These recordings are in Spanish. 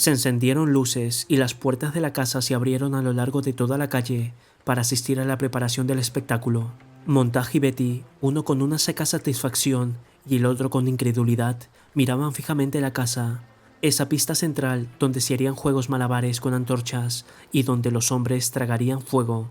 Se encendieron luces y las puertas de la casa se abrieron a lo largo de toda la calle para asistir a la preparación del espectáculo. Montague y Betty, uno con una seca satisfacción y el otro con incredulidad, miraban fijamente la casa, esa pista central donde se harían juegos malabares con antorchas y donde los hombres tragarían fuego.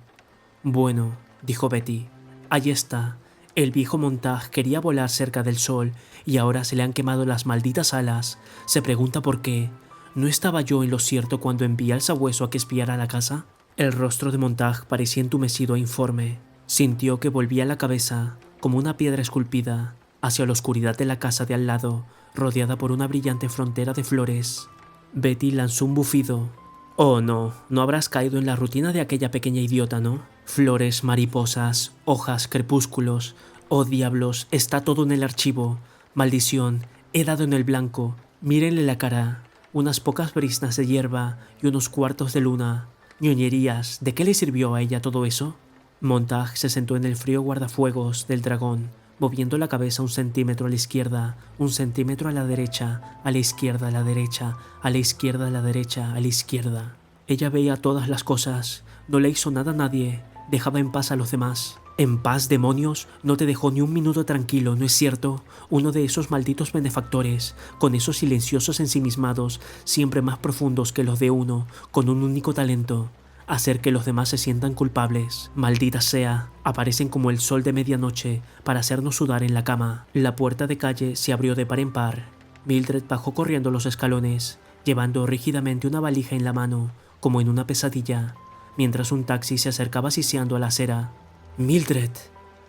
Bueno, dijo Betty, ahí está. El viejo Montague quería volar cerca del sol y ahora se le han quemado las malditas alas. Se pregunta por qué. ¿No estaba yo en lo cierto cuando envié al sabueso a que espiara la casa? El rostro de Montague parecía entumecido e informe. Sintió que volvía la cabeza, como una piedra esculpida, hacia la oscuridad de la casa de al lado, rodeada por una brillante frontera de flores. Betty lanzó un bufido. Oh no, no habrás caído en la rutina de aquella pequeña idiota, ¿no? Flores, mariposas, hojas, crepúsculos. Oh diablos, está todo en el archivo. Maldición, he dado en el blanco. Mírenle la cara. Unas pocas briznas de hierba y unos cuartos de luna. Ñoñerías, ¿de qué le sirvió a ella todo eso? Montague se sentó en el frío guardafuegos del dragón, moviendo la cabeza 1 centímetro a la izquierda, 1 centímetro a la derecha, a la izquierda, a la derecha, a la izquierda, a la derecha, a la izquierda. Ella veía todas las cosas, no le hizo nada a nadie, dejaba en paz a los demás. ¿En paz, demonios? No te dejó ni un minuto tranquilo, ¿no es cierto? Uno de esos malditos benefactores, con esos silenciosos ensimismados, siempre más profundos que los de uno, con un único talento: hacer que los demás se sientan culpables. Maldita sea, aparecen como el sol de medianoche para hacernos sudar en la cama. La puerta de calle se abrió de par en par. Mildred bajó corriendo los escalones, llevando rígidamente una valija en la mano, como en una pesadilla, mientras un taxi se acercaba siseando a la acera. ¡Mildred!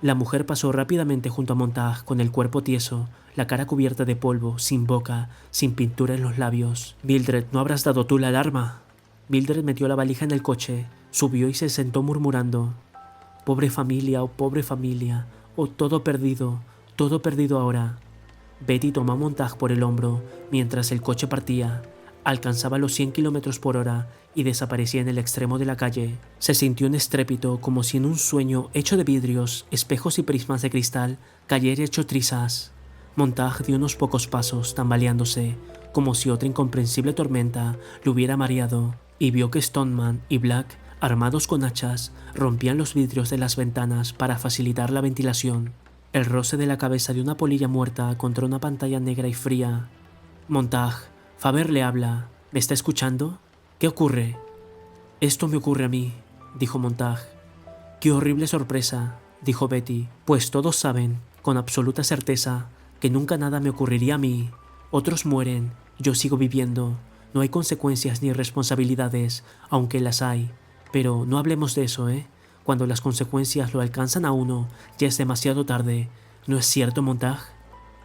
La mujer pasó rápidamente junto a Montague con el cuerpo tieso, la cara cubierta de polvo, sin boca, sin pintura en los labios. «Mildred, ¿no habrás dado tú la alarma?» Mildred metió la valija en el coche, subió y se sentó murmurando: «Pobre familia, oh todo perdido ahora». Betty tomó a Montague por el hombro mientras el coche partía. Alcanzaba los 100 kilómetros por hora y desaparecía en el extremo de la calle. Se sintió un estrépito como si en un sueño hecho de vidrios, espejos y prismas de cristal cayera hecho trizas. Montague dio unos pocos pasos, tambaleándose, como si otra incomprensible tormenta lo hubiera mareado, y vio que Stoneman y Black, armados con hachas, rompían los vidrios de las ventanas para facilitar la ventilación. El roce de la cabeza de una polilla muerta contra una pantalla negra y fría. «Montague, Faber le habla. ¿Me está escuchando? ¿Qué ocurre?» «Esto me ocurre a mí», dijo Montague. «Qué horrible sorpresa», dijo Betty, «pues todos saben, con absoluta certeza, que nunca nada me ocurriría a mí. Otros mueren, yo sigo viviendo. No hay consecuencias ni responsabilidades, aunque las hay. Pero no hablemos de eso, ¿eh? Cuando las consecuencias lo alcanzan a uno, ya es demasiado tarde. ¿No es cierto, Montague?»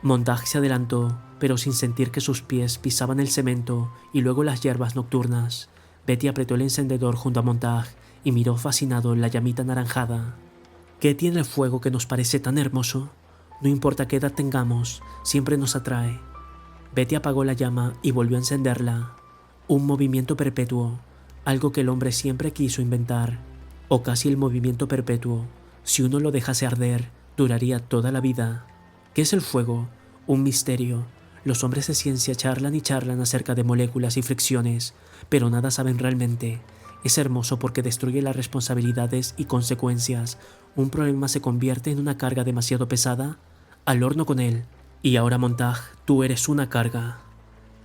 Montague se adelantó, pero sin sentir que sus pies pisaban el cemento y luego las hierbas nocturnas. Betty apretó el encendedor junto a Montague y miró fascinado la llamita anaranjada. «¿Qué tiene el fuego que nos parece tan hermoso? No importa qué edad tengamos, siempre nos atrae». Betty apagó la llama y volvió a encenderla. Un movimiento perpetuo, algo que el hombre siempre quiso inventar, o casi el movimiento perpetuo. Si uno lo dejase arder, duraría toda la vida. ¿Qué es el fuego? Un misterio. Los hombres de ciencia charlan y charlan acerca de moléculas y fricciones, pero nada saben realmente. Es hermoso porque destruye las responsabilidades y consecuencias. Un problema se convierte en una carga demasiado pesada. Al horno con él. Y ahora, Montague, tú eres una carga.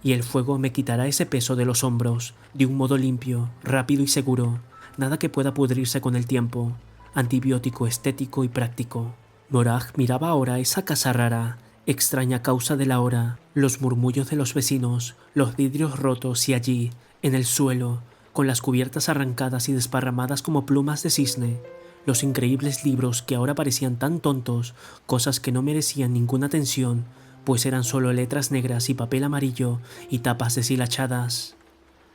Y el fuego me quitará ese peso de los hombros, de un modo limpio, rápido y seguro. Nada que pueda pudrirse con el tiempo. Antibiótico, estético y práctico. Morag miraba ahora esa casa rara, extraña causa de la hora, los murmullos de los vecinos, los vidrios rotos y allí, en el suelo, con las cubiertas arrancadas y desparramadas como plumas de cisne, los increíbles libros que ahora parecían tan tontos, cosas que no merecían ninguna atención, pues eran solo letras negras y papel amarillo y tapas deshilachadas.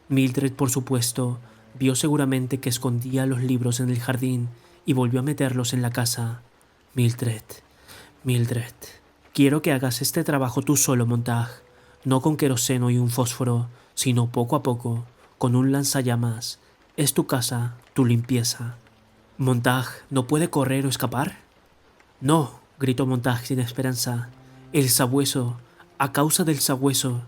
Mildred, por supuesto, vio seguramente que escondía los libros en el jardín y volvió a meterlos en la casa. Mildred, quiero que hagas este trabajo tú solo, Montague, no con queroseno y un fósforo, sino poco a poco, con un lanzallamas. Es tu casa, tu limpieza. Montague, ¿no puede correr o escapar? No, gritó Montague sin esperanza. El sabueso, a causa del sabueso.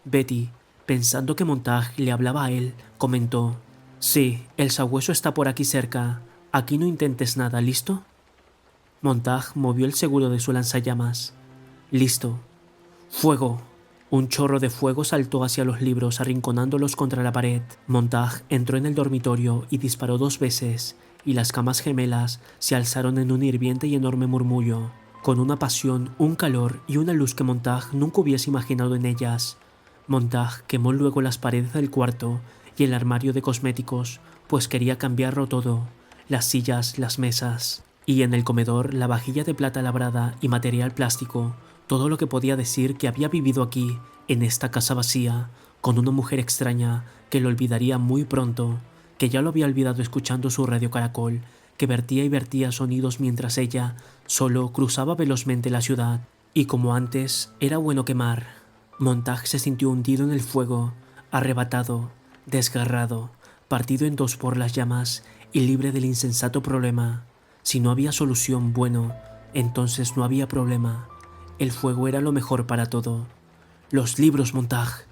Betty, Pensando que Montag le hablaba a él, comentó: «Sí, el sabueso está por aquí cerca. Aquí no intentes nada, ¿listo?» Montag movió el seguro de su lanzallamas. «Listo». «Fuego». Un chorro de fuego saltó hacia los libros, arrinconándolos contra la pared. Montag entró en el dormitorio y disparó 2 veces, y las camas gemelas se alzaron en un hirviente y enorme murmullo, con una pasión, un calor y una luz que Montag nunca hubiese imaginado en ellas. Montag quemó luego las paredes del cuarto y el armario de cosméticos, pues quería cambiarlo todo, las sillas, las mesas, y en el comedor la vajilla de plata labrada y material plástico, todo lo que podía decir que había vivido aquí, en esta casa vacía, con una mujer extraña que lo olvidaría muy pronto, que ya lo había olvidado escuchando su radio caracol, que vertía y vertía sonidos mientras ella solo cruzaba velozmente la ciudad, y como antes era bueno quemar. Montag se sintió hundido en el fuego, arrebatado, desgarrado, partido en 2 por las llamas y libre del insensato problema. Si no había solución, bueno, entonces no había problema. El fuego era lo mejor para todo. «Los libros, Montag».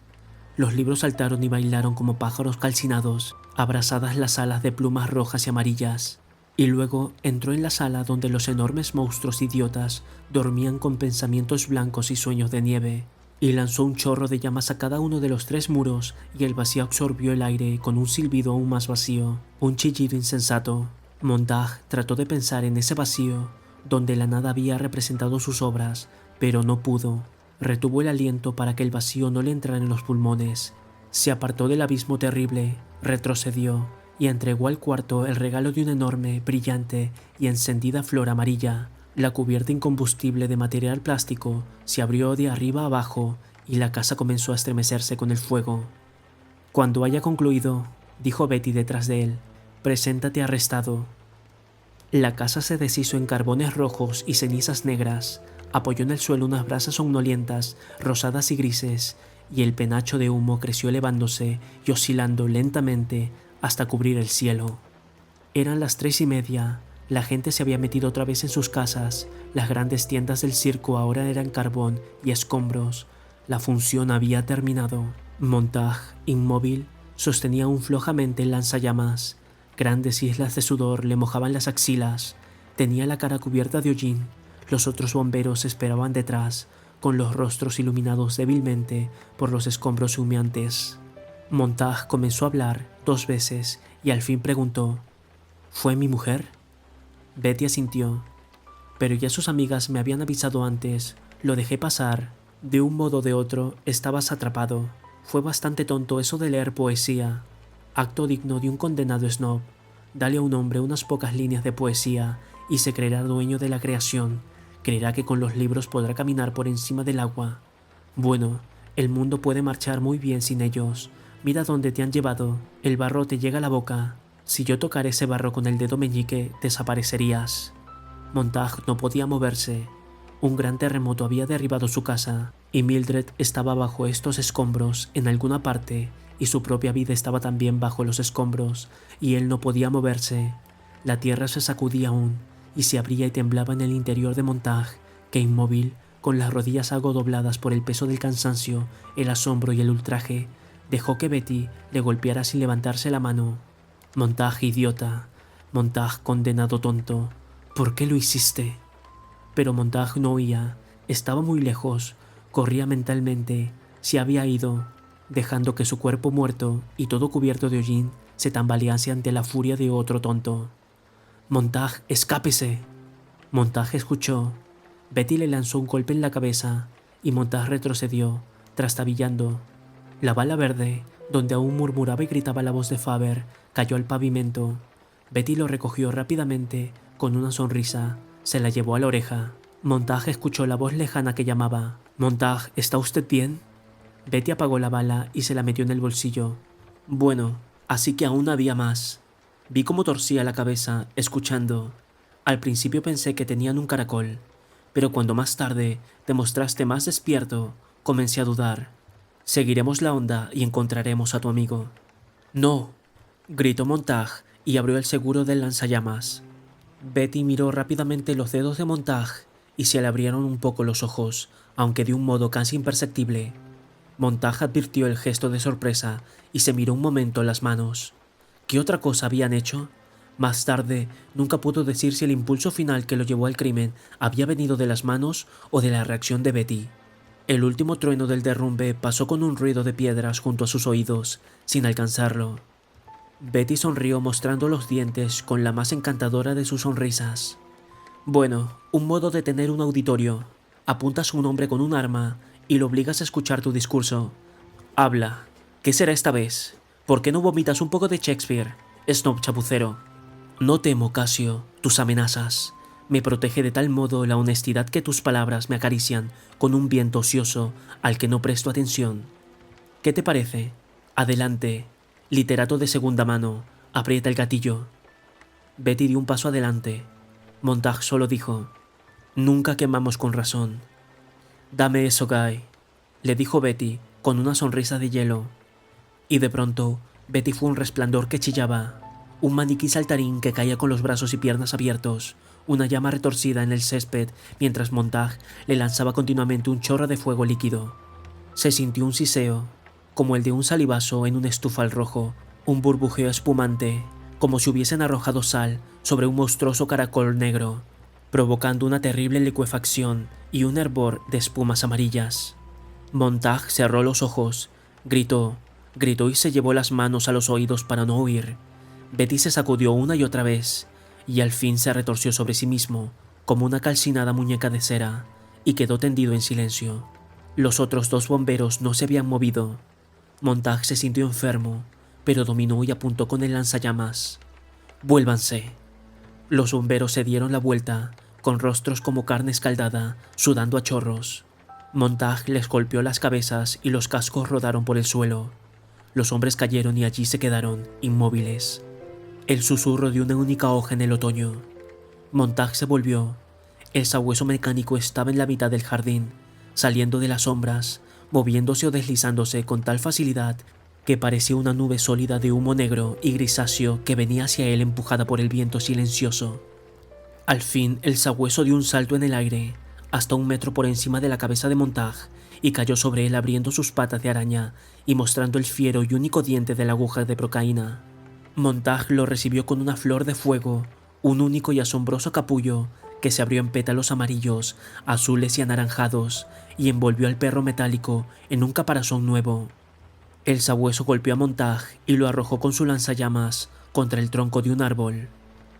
Los libros saltaron y bailaron como pájaros calcinados, abrazadas las alas de plumas rojas y amarillas. Y luego entró en la sala donde los enormes monstruos idiotas dormían con pensamientos blancos y sueños de nieve, y lanzó un chorro de llamas a cada uno de los 3 muros, y el vacío absorbió el aire con un silbido aún más vacío, un chillido insensato. Montag trató de pensar en ese vacío, donde la nada había representado sus obras, pero no pudo. Retuvo el aliento para que el vacío no le entrara en los pulmones. Se apartó del abismo terrible, retrocedió y entregó al cuarto el regalo de una enorme, brillante y encendida flor amarilla. La cubierta incombustible de material plástico se abrió de arriba a abajo y la casa comenzó a estremecerse con el fuego. «Cuando haya concluido», dijo Betty detrás de él, «preséntate arrestado». La casa se deshizo en carbones rojos y cenizas negras. Apoyó en el suelo unas brasas somnolientas, rosadas y grises, y el penacho de humo creció elevándose y oscilando lentamente hasta cubrir el cielo. Eran las 3:30. La gente se había metido otra vez en sus casas. Las grandes tiendas del circo ahora eran carbón y escombros. La función había terminado. Montag, inmóvil, sostenía aún flojamente el lanzallamas. Grandes islas de sudor le mojaban las axilas. Tenía la cara cubierta de hollín. Los otros bomberos esperaban detrás, con los rostros iluminados débilmente por los escombros humeantes. Montag comenzó a hablar 2 veces y al fin preguntó: «¿Fue mi mujer?» Betty asintió. «Pero ya sus amigas me habían avisado antes. Lo dejé pasar. De un modo o de otro, estabas atrapado. Fue bastante tonto eso de leer poesía. Acto digno de un condenado snob. Dale a un hombre unas pocas líneas de poesía y se creerá dueño de la creación. Creerá que con los libros podrá caminar por encima del agua. Bueno, el mundo puede marchar muy bien sin ellos. Mira dónde te han llevado. El barro te llega a la boca. Si yo tocara ese barro con el dedo meñique, desaparecerías». Montag no podía moverse. Un gran terremoto había derribado su casa, y Mildred estaba bajo estos escombros en alguna parte, y su propia vida estaba también bajo los escombros, y él no podía moverse. La tierra se sacudía aún, y se abría y temblaba en el interior de Montag, que inmóvil, con las rodillas algo dobladas por el peso del cansancio, el asombro y el ultraje, dejó que Betty le golpeara sin levantarse la mano. «Montag, idiota. Montag, condenado tonto. ¿Por qué lo hiciste?» Pero Montag no oía. Estaba muy lejos. Corría mentalmente. Se había ido, dejando que su cuerpo muerto y todo cubierto de hollín se tambalease ante la furia de otro tonto. «Montag, escápese». Montag escuchó. Betty le lanzó un golpe en la cabeza y Montag retrocedió, trastabillando. La bala verde, donde aún murmuraba y gritaba la voz de Faber, cayó al pavimento. Betty lo recogió rápidamente, con una sonrisa. Se la llevó a la oreja. Montag escuchó la voz lejana que llamaba: «Montag, ¿está usted bien?» Betty apagó la bala y se la metió en el bolsillo. Bueno, así que aún había más. Vi cómo torcía la cabeza, escuchando. Al principio pensé que tenían un caracol, pero cuando más tarde te mostraste más despierto, comencé a dudar. Seguiremos la onda y encontraremos a tu amigo. «No», gritó Montag y abrió el seguro del lanzallamas. Betty miró rápidamente los dedos de Montag y se le abrieron un poco los ojos, aunque de un modo casi imperceptible. Montague advirtió el gesto de sorpresa y se miró un momento las manos. ¿Qué otra cosa habían hecho? Más tarde, nunca pudo decir si el impulso final que lo llevó al crimen había venido de las manos o de la reacción de Betty. El último trueno del derrumbe pasó con un ruido de piedras junto a sus oídos, sin alcanzarlo. Betty sonrió mostrando los dientes con la más encantadora de sus sonrisas. Bueno, un modo de tener un auditorio. Apuntas a un hombre con un arma y lo obligas a escuchar tu discurso. Habla. ¿Qué será esta vez? ¿Por qué no vomitas un poco de Shakespeare? Snob chapucero. No temo, Casio, tus amenazas. Me protege de tal modo la honestidad que tus palabras me acarician con un viento ocioso al que no presto atención. ¿Qué te parece? Adelante. Literato de segunda mano. Aprieta el gatillo. Betty dio un paso adelante. Montague solo dijo: «Nunca quemamos con razón». «Dame eso, Guy», le dijo Betty con una sonrisa de hielo. Y de pronto, Betty fue un resplandor que chillaba, un maniquí saltarín que caía con los brazos y piernas abiertos, una llama retorcida en el césped mientras Montague le lanzaba continuamente un chorro de fuego líquido. Se sintió un siseo, como el de un salivazo en un estufal rojo, un burbujeo espumante, como si hubiesen arrojado sal sobre un monstruoso caracol negro, provocando una terrible licuefacción y un hervor de espumas amarillas. Montague cerró los ojos, gritó y se llevó las manos a los oídos para no oír. Betty se sacudió una y otra vez, y al fin se retorció sobre sí mismo, como una calcinada muñeca de cera, y quedó tendido en silencio. Los otros dos bomberos no se habían movido. Montague se sintió enfermo, pero dominó y apuntó con el lanzallamas. «Vuélvanse». Los bomberos se dieron la vuelta, con rostros como carne escaldada, sudando a chorros. Montague les golpeó las cabezas y los cascos rodaron por el suelo. Los hombres cayeron y allí se quedaron, inmóviles. El susurro de una única hoja en el otoño. Montague se volvió. El sabueso mecánico estaba en la mitad del jardín, saliendo de las sombras, moviéndose o deslizándose con tal facilidad que parecía una nube sólida de humo negro y grisáceo que venía hacia él empujada por el viento silencioso. Al fin, el sabueso dio un salto en el aire, hasta 1 metro por encima de la cabeza de Montague, y cayó sobre él abriendo sus patas de araña y mostrando el fiero y único diente de la aguja de procaína. Montague lo recibió con una flor de fuego, un único y asombroso capullo que se abrió en pétalos amarillos, azules y anaranjados, y envolvió al perro metálico en un caparazón nuevo. El sabueso golpeó a Montague y lo arrojó con su lanzallamas contra el tronco de un árbol.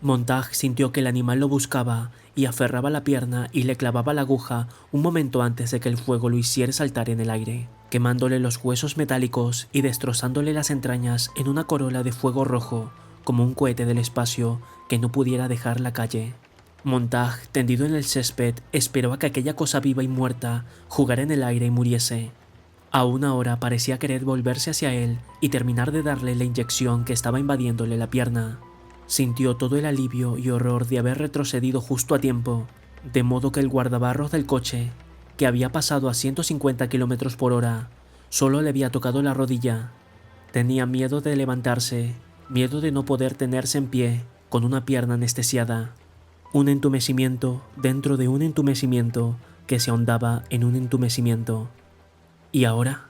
Montague sintió que el animal lo buscaba y aferraba la pierna y le clavaba la aguja un momento antes de que el fuego lo hiciera saltar en el aire, quemándole los huesos metálicos y destrozándole las entrañas en una corola de fuego rojo, como un cohete del espacio que no pudiera dejar la calle. Montague, tendido en el césped, esperó a que aquella cosa viva y muerta jugara en el aire y muriese. Aún ahora parecía querer volverse hacia él y terminar de darle la inyección que estaba invadiéndole la pierna. Sintió todo el alivio y horror de haber retrocedido justo a tiempo, de modo que el guardabarros del coche, que había pasado a 150 km por hora, solo le había tocado la rodilla. Tenía miedo de levantarse, miedo de no poder tenerse en pie, con una pierna anestesiada. Un entumecimiento dentro de un entumecimiento que se ahondaba en un entumecimiento. ¿Y ahora?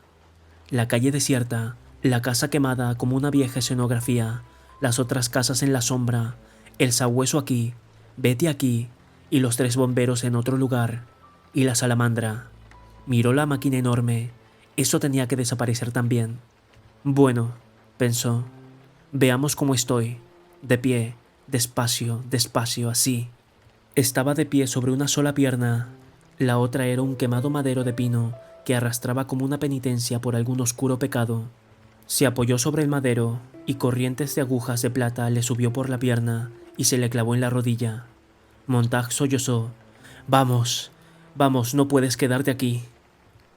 La calle desierta, la casa quemada como una vieja escenografía, las otras casas en la sombra, el sabueso aquí, Betty aquí, y los 3 bomberos en otro lugar, y la salamandra. Miró la máquina enorme, eso tenía que desaparecer también. Bueno, pensó, veamos cómo estoy, de pie, despacio, despacio, así. Estaba de pie sobre una sola pierna, la otra era un quemado madero de pino que arrastraba como una penitencia por algún oscuro pecado. Se apoyó sobre el madero y corrientes de agujas de plata le subió por la pierna y se le clavó en la rodilla. Montague sollozó. «Vamos, vamos, no puedes quedarte aquí».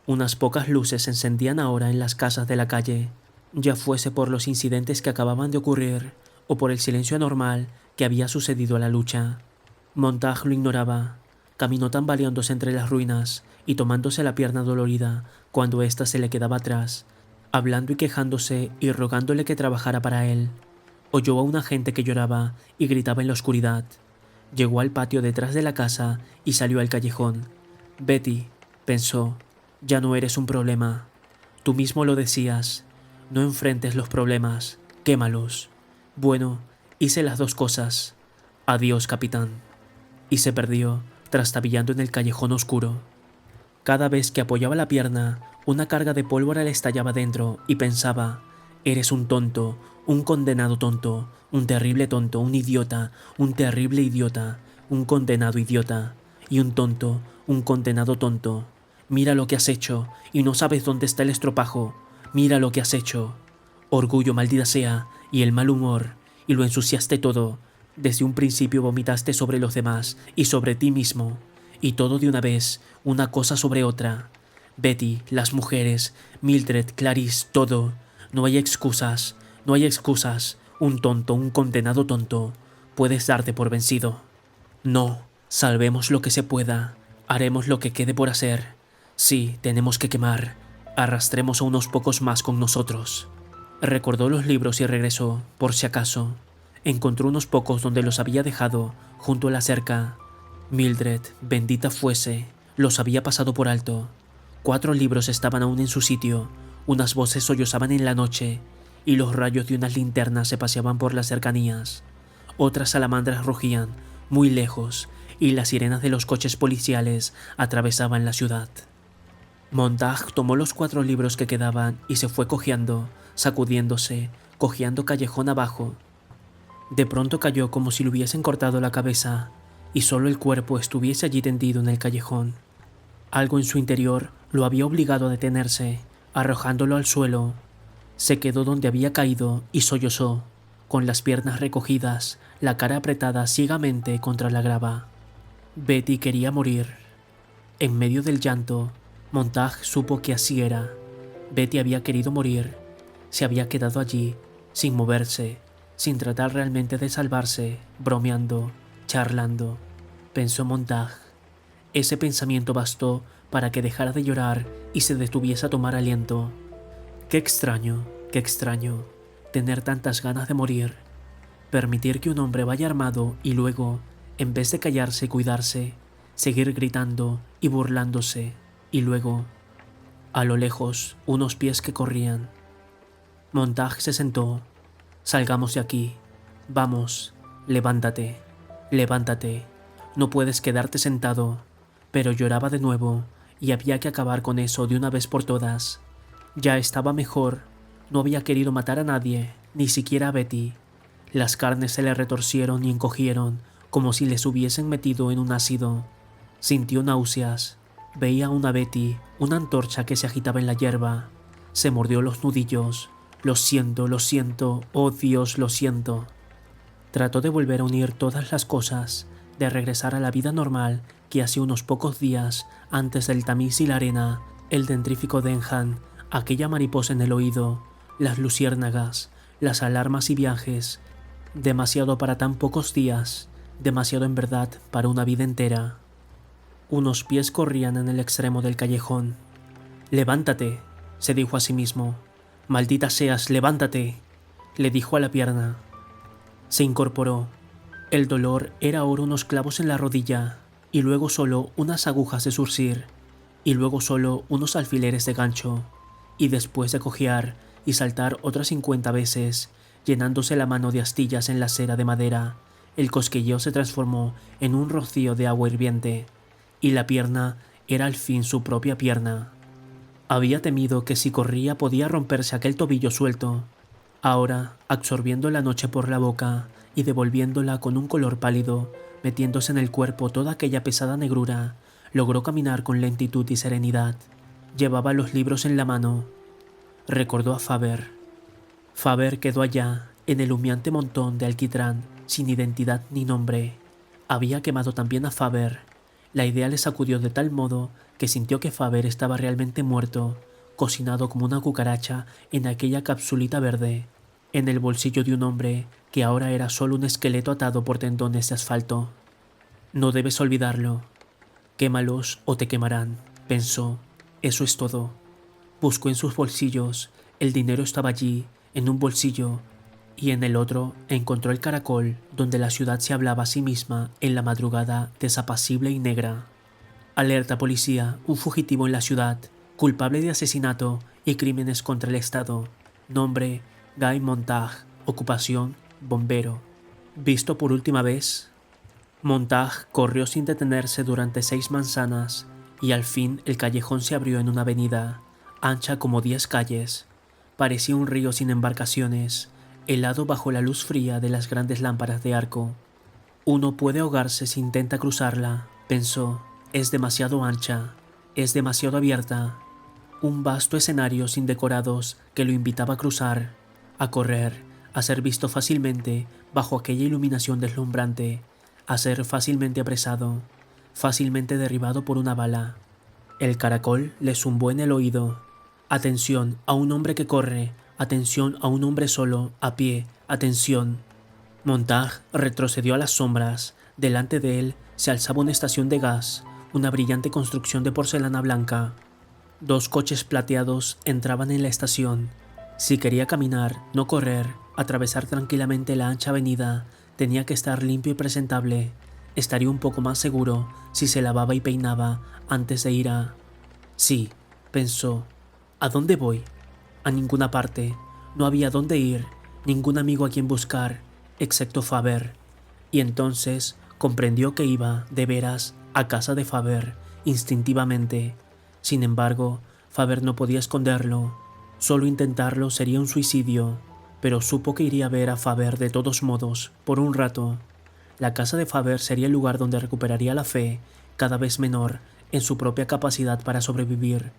Unas pocas luces se encendían ahora en las casas de la calle, ya fuese por los incidentes que acababan de ocurrir o por el silencio anormal que había sucedido a la lucha. Montague lo ignoraba. Caminó tambaleándose entre las ruinas y tomándose la pierna dolorida cuando ésta se le quedaba atrás, hablando y quejándose y rogándole que trabajara para él. Oyó a una gente que lloraba y gritaba en la oscuridad. Llegó al patio detrás de la casa y salió al callejón. «Betty», pensó, «ya no eres un problema». Tú mismo lo decías, no enfrentes los problemas, quémalos. Bueno, hice las dos cosas. Adiós, capitán. Y se perdió, trastabillando en el callejón oscuro. Cada vez que apoyaba la pierna, una carga de pólvora le estallaba dentro y pensaba, eres un tonto, un condenado tonto, un terrible tonto, un idiota, un terrible idiota, un condenado idiota, y un tonto, un condenado tonto. Mira lo que has hecho, y no sabes dónde está el estropajo. Mira lo que has hecho. Orgullo, maldita sea, y el mal humor, y lo ensuciaste todo. Desde un principio vomitaste sobre los demás y sobre ti mismo, y todo de una vez, una cosa sobre otra. Betty, las mujeres, Mildred, Clarice, todo. No hay excusas, no hay excusas. Un tonto, un condenado tonto. Puedes darte por vencido. No, salvemos lo que se pueda. Haremos lo que quede por hacer. Sí, tenemos que quemar. Arrastremos a unos pocos más con nosotros. Recordó los libros y regresó, por si acaso. Encontró unos pocos donde los había dejado, junto a la cerca. Mildred, bendita fuese, los había pasado por alto. 4 libros estaban aún en su sitio, unas voces sollozaban en la noche, y los rayos de unas linternas se paseaban por las cercanías. Otras salamandras rugían, muy lejos, y las sirenas de los coches policiales atravesaban la ciudad. Montag tomó los 4 libros que quedaban y se fue cojeando, sacudiéndose, cojeando callejón abajo. De pronto cayó como si le hubiesen cortado la cabeza y solo el cuerpo estuviese allí tendido en el callejón. Algo en su interior lo había obligado a detenerse, arrojándolo al suelo. Se quedó donde había caído y sollozó, con las piernas recogidas, la cara apretada ciegamente contra la grava. Betty quería morir. En medio del llanto, Montag supo que así era. Betty había querido morir. Se había quedado allí, sin moverse, sin tratar realmente de salvarse, bromeando, charlando, pensó Montag. Ese pensamiento bastó para que dejara de llorar y se detuviese a tomar aliento. Qué extraño, tener tantas ganas de morir. Permitir que un hombre vaya armado y luego, en vez de callarse y cuidarse, seguir gritando y burlándose, y luego, a lo lejos, unos pies que corrían. Montag se sentó. Salgamos de aquí. Vamos, levántate, levántate. No puedes quedarte sentado. Pero lloraba de nuevo, y había que acabar con eso de una vez por todas. Ya estaba mejor. No había querido matar a nadie, ni siquiera a Betty. Las carnes se le retorcieron y encogieron, como si les hubiesen metido en un ácido. Sintió náuseas. Veía a una Betty, una antorcha que se agitaba en la hierba. Se mordió los nudillos. Lo siento, oh Dios, lo siento. Trató de volver a unir todas las cosas, de regresar a la vida normal que hace unos pocos días, antes del tamiz y la arena, el dentrífico de Enhan, aquella mariposa en el oído, las luciérnagas, las alarmas y viajes. Demasiado para tan pocos días, demasiado en verdad para una vida entera. Unos pies corrían en el extremo del callejón. «Levántate», se dijo a sí mismo. «Maldita seas, levántate», le dijo a la pierna. Se incorporó. El dolor era ahora unos clavos en la rodilla, y luego solo unas agujas de surcir, y luego solo unos alfileres de gancho, y después de cojear y saltar otras 50 veces, llenándose la mano de astillas en la cera de madera, el cosquilleo se transformó en un rocío de agua hirviente, y la pierna era al fin su propia pierna. Había temido que si corría podía romperse aquel tobillo suelto. Ahora, absorbiendo la noche por la boca y devolviéndola con un color pálido, metiéndose en el cuerpo toda aquella pesada negrura, logró caminar con lentitud y serenidad. Llevaba los libros en la mano. Recordó a Faber. Faber quedó allá, en el humeante montón de alquitrán, sin identidad ni nombre. Había quemado también a Faber. La idea le sacudió de tal modo que sintió que Faber estaba realmente muerto, cocinado como una cucaracha en aquella capsulita verde, en el bolsillo de un hombre que ahora era solo un esqueleto atado por tendones de asfalto. No debes olvidarlo. Quémalos o te quemarán, pensó. Eso es todo. Buscó en sus bolsillos. El dinero estaba allí, en un bolsillo, y en el otro encontró el caracol donde la ciudad se hablaba a sí misma en la madrugada desapacible y negra. Alerta policía, un fugitivo en la ciudad, culpable de asesinato y crímenes contra el Estado. Nombre: Guy Montag. Ocupación: bombero. Visto por última vez. Montag corrió sin detenerse durante 6 manzanas y al fin el callejón se abrió en una avenida, ancha como 10 calles. Parecía un río sin embarcaciones, helado bajo la luz fría de las grandes lámparas de arco. Uno puede ahogarse si intenta cruzarla, pensó. Es demasiado ancha, es demasiado abierta. Un vasto escenario sin decorados que lo invitaba a cruzar, a correr, a ser visto fácilmente bajo aquella iluminación deslumbrante, a ser fácilmente apresado, fácilmente derribado por una bala. El caracol le zumbó en el oído. Atención a un hombre que corre, atención a un hombre solo, a pie, atención. Montag retrocedió a las sombras. Delante de él se alzaba una estación de gas, una brillante construcción de porcelana blanca. 2 coches plateados entraban en la estación. Si quería caminar, no correr, atravesar tranquilamente la ancha avenida, tenía que estar limpio y presentable. Estaría un poco más seguro si se lavaba y peinaba antes de ir a... Sí, pensó. ¿A dónde voy? A ninguna parte. No había dónde ir, ningún amigo a quien buscar, excepto Faber. Y entonces comprendió que iba, de veras, a casa de Faber, instintivamente. Sin embargo, Faber no podía esconderlo. Solo intentarlo sería un suicidio, pero supo que iría a ver a Faber de todos modos, por un rato. La casa de Faber sería el lugar donde recuperaría la fe, cada vez menor, en su propia capacidad para sobrevivir.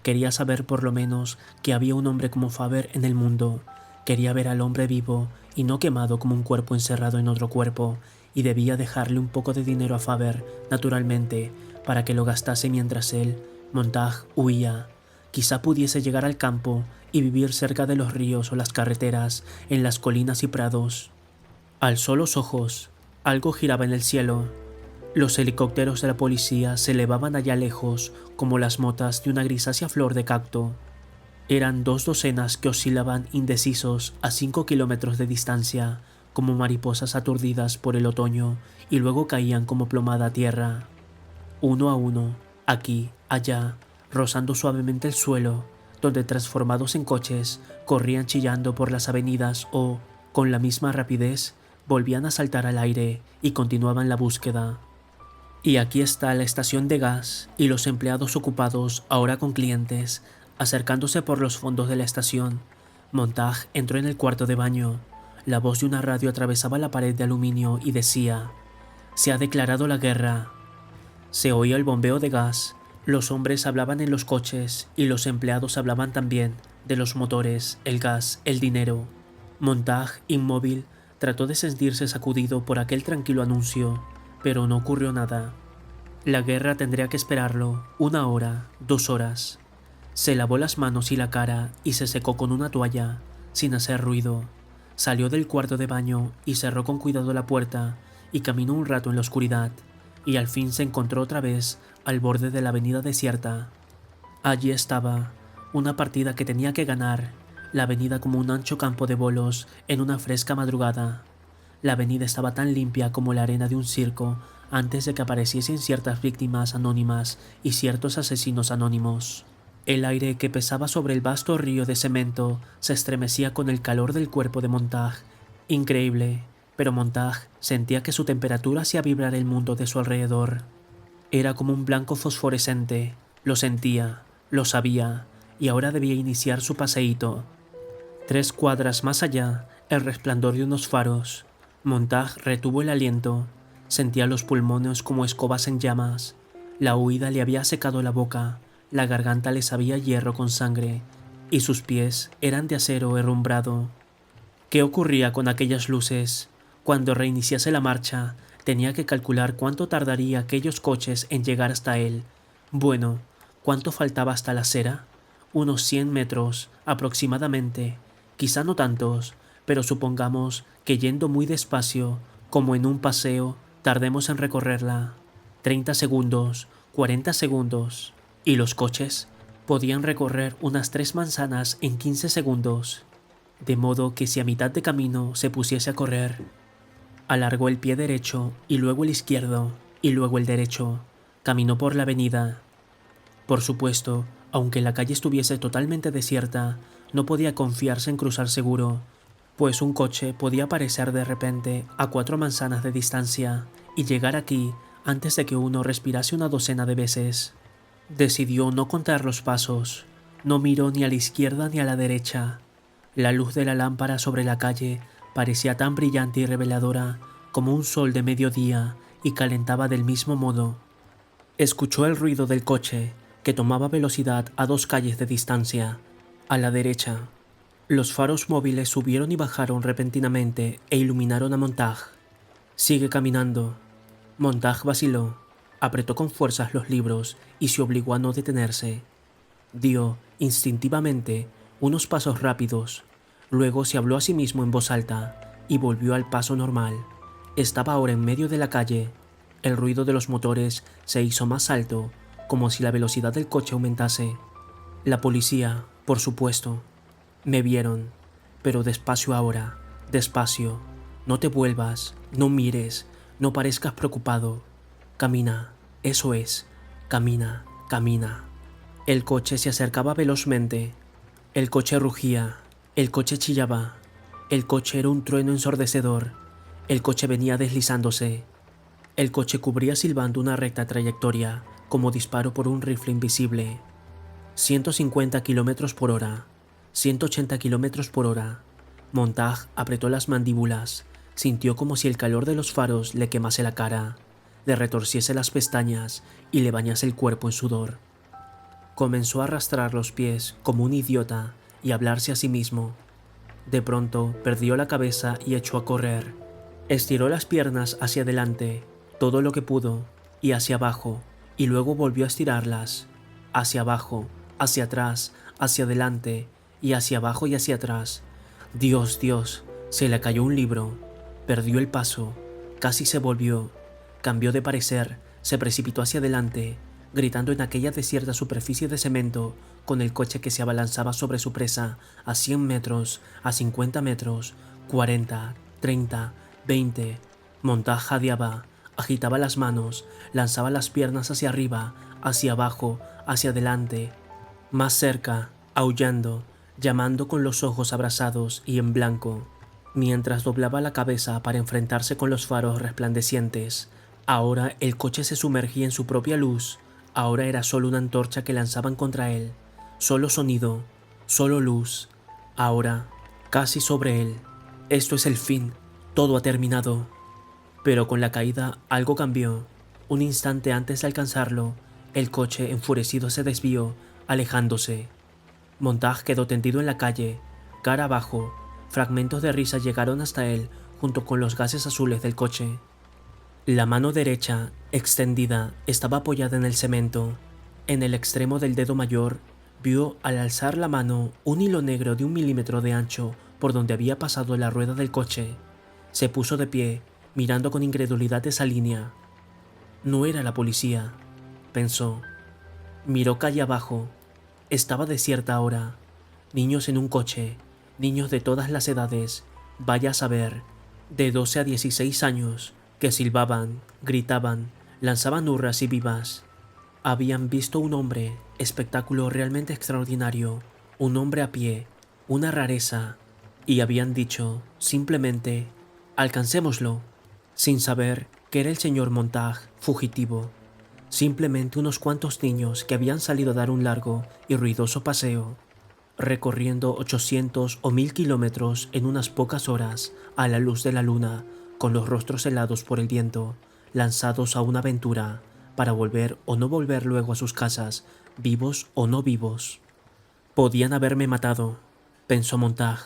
Quería saber por lo menos que había un hombre como Faber en el mundo. Quería ver al hombre vivo y no quemado como un cuerpo encerrado en otro cuerpo, y debía dejarle un poco de dinero a Faber, naturalmente, para que lo gastase mientras él, Montag, huía. Quizá pudiese llegar al campo y vivir cerca de los ríos o las carreteras, en las colinas y prados. Alzó los ojos. Algo giraba en el cielo. Los helicópteros de la policía se elevaban allá lejos, como las motas de una grisácea flor de cacto. Eran 2 docenas que oscilaban indecisos a 5 kilómetros de distancia, como mariposas aturdidas por el otoño, y luego caían como plomada a tierra. Uno a uno, aquí, allá, rozando suavemente el suelo, donde transformados en coches, corrían chillando por las avenidas o, con la misma rapidez, volvían a saltar al aire y continuaban la búsqueda. Y aquí está la estación de gas y los empleados ocupados ahora con clientes, acercándose por los fondos de la estación. Montag entró en el cuarto de baño. La voz de una radio atravesaba la pared de aluminio y decía: «Se ha declarado la guerra». Se oía el bombeo de gas. Los hombres hablaban en los coches y los empleados hablaban también de los motores, el gas, el dinero. Montag, inmóvil, trató de sentirse sacudido por aquel tranquilo anuncio, pero no ocurrió nada. La guerra tendría que esperarlo 1 hora, 2 horas. Se lavó las manos y la cara y se secó con una toalla, sin hacer ruido. Salió del cuarto de baño y cerró con cuidado la puerta y caminó un rato en la oscuridad, y al fin se encontró otra vez al borde de la avenida desierta. Allí estaba, una partida que tenía que ganar, la avenida como un ancho campo de bolos en una fresca madrugada. La avenida estaba tan limpia como la arena de un circo antes de que apareciesen ciertas víctimas anónimas y ciertos asesinos anónimos. El aire que pesaba sobre el vasto río de cemento se estremecía con el calor del cuerpo de Montag. Increíble, pero Montag sentía que su temperatura hacía vibrar el mundo de su alrededor. Era como un blanco fosforescente, lo sentía, lo sabía, y ahora debía iniciar su paseíto. 3 cuadras más allá, el resplandor de unos faros. Montag retuvo el aliento, sentía los pulmones como escobas en llamas. La huida le había secado la boca, la garganta le sabía hierro con sangre, y sus pies eran de acero herrumbrado. ¿Qué ocurría con aquellas luces? Cuando reiniciase la marcha, tenía que calcular cuánto tardaría aquellos coches en llegar hasta él. Bueno, ¿cuánto faltaba hasta la acera? Unos 100 metros, aproximadamente. Quizá no tantos, pero supongamos que yendo muy despacio, como en un paseo, tardemos en recorrerla. 30 segundos, 40 segundos. ¿Y los coches? Podían recorrer unas 3 manzanas en 15 segundos. De modo que si a mitad de camino se pusiese a correr, alargó el pie derecho y luego el izquierdo y luego el derecho. Caminó por la avenida. Por supuesto, Aunque la calle estuviese totalmente desierta, no podía confiarse en cruzar seguro, pues un coche podía aparecer de repente a 4 manzanas de distancia y llegar aquí antes de que uno respirase una docena de veces. Decidió no contar los pasos. No miró ni a la izquierda ni a la derecha. La luz de la lámpara sobre la calle parecía tan brillante y reveladora como un sol de mediodía y calentaba del mismo modo. Escuchó el ruido del coche, que tomaba velocidad a 2 calles de distancia, a la derecha. Los faros móviles subieron y bajaron repentinamente e iluminaron a Montag. Sigue caminando. Montag vaciló, apretó con fuerzas los libros y se obligó a no detenerse. Dio, instintivamente, unos pasos rápidos. Luego se habló a sí mismo en voz alta y volvió al paso normal. Estaba ahora en medio de la calle. El ruido de los motores se hizo más alto, como si la velocidad del coche aumentase. La policía, por supuesto. Me vieron, pero despacio ahora, despacio. No te vuelvas, no mires, no parezcas preocupado. Camina, eso es, camina, camina. El coche se acercaba velozmente. El coche rugía, el coche chillaba. El coche era un trueno ensordecedor. El coche venía deslizándose. El coche cubría silbando una recta trayectoria, como disparo por un rifle invisible. 150 kilómetros por hora. 180 kilómetros por hora. Montag apretó las mandíbulas. Sintió como si el calor de los faros le quemase la cara, le retorciese las pestañas y le bañase el cuerpo en sudor. Comenzó a arrastrar los pies como un idiota y a hablarse a sí mismo. De pronto perdió la cabeza y echó a correr. Estiró las piernas hacia adelante, todo lo que pudo, y hacia abajo, y luego volvió a estirarlas, hacia abajo, hacia atrás, hacia adelante, y hacia abajo y hacia atrás. Dios, Dios, se le cayó un libro, perdió el paso, casi se volvió, cambió de parecer, se precipitó hacia adelante, gritando en aquella desierta superficie de cemento, con el coche que se abalanzaba sobre su presa a 100 metros, a 50 metros, 40, 30, 20. Montag jadeaba, agitaba las manos, lanzaba las piernas hacia arriba, hacia abajo, hacia adelante, más cerca, aullando, llamando con los ojos abrasados y en blanco, mientras doblaba la cabeza para enfrentarse con los faros resplandecientes. Ahora el coche se sumergía en su propia luz, ahora era solo una antorcha que lanzaban contra él, solo sonido, solo luz, ahora, casi sobre él. Esto es el fin, todo ha terminado. Pero con la caída algo cambió. Un instante antes de alcanzarlo, el coche enfurecido se desvió, alejándose. Montag quedó tendido en la calle, cara abajo. Fragmentos de risa llegaron hasta él junto con los gases azules del coche. La mano derecha, extendida, estaba apoyada en el cemento. En el extremo del dedo mayor, vio al alzar la mano un hilo negro de 1 milímetro de ancho por donde había pasado la rueda del coche. Se puso de pie, mirando con incredulidad esa línea. No era la policía, pensó. Miró calle abajo. Estaba desierta ahora. Niños en un coche, niños de todas las edades, vaya a saber, de 12 a 16 años, que silbaban, gritaban, lanzaban hurras y vivas. Habían visto un hombre, espectáculo realmente extraordinario, un hombre a pie, una rareza, y habían dicho, simplemente, alcancémoslo, sin saber que era el señor Montag, fugitivo. Simplemente unos cuantos niños que habían salido a dar un largo y ruidoso paseo, recorriendo 800 o 1000 kilómetros en unas pocas horas a la luz de la luna, con los rostros helados por el viento, lanzados a una aventura, para volver o no volver luego a sus casas, vivos o no vivos. Podían haberme matado, pensó Montag,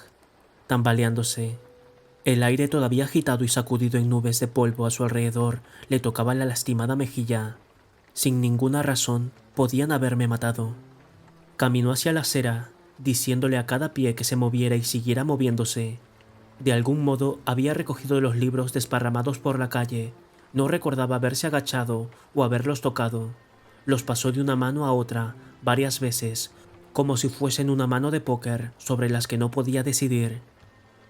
tambaleándose. El aire todavía agitado y sacudido en nubes de polvo a su alrededor le tocaba la lastimada mejilla. Sin ninguna razón podían haberme matado. Caminó hacia la acera, diciéndole a cada pie que se moviera y siguiera moviéndose. De algún modo había recogido los libros desparramados por la calle. No recordaba haberse agachado o haberlos tocado. Los pasó de una mano a otra varias veces, como si fuesen una mano de póker sobre las que no podía decidir.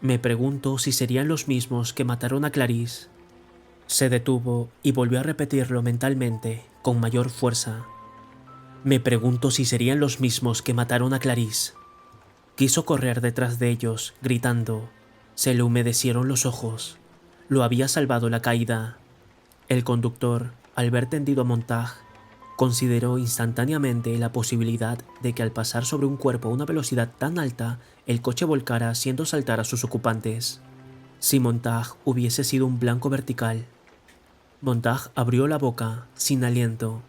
Me pregunto si serían los mismos que mataron a Clarice. Se detuvo y volvió a repetirlo mentalmente, con mayor fuerza. Me pregunto si serían los mismos que mataron a Clarice. Quiso correr detrás de ellos, gritando. Se le humedecieron los ojos. Lo había salvado la caída. El conductor, al ver tendido a Montag, consideró instantáneamente la posibilidad de que al pasar sobre un cuerpo a una velocidad tan alta, el coche volcara haciendo saltar a sus ocupantes. Si Montag hubiese sido un blanco vertical. Montag abrió la boca, sin aliento.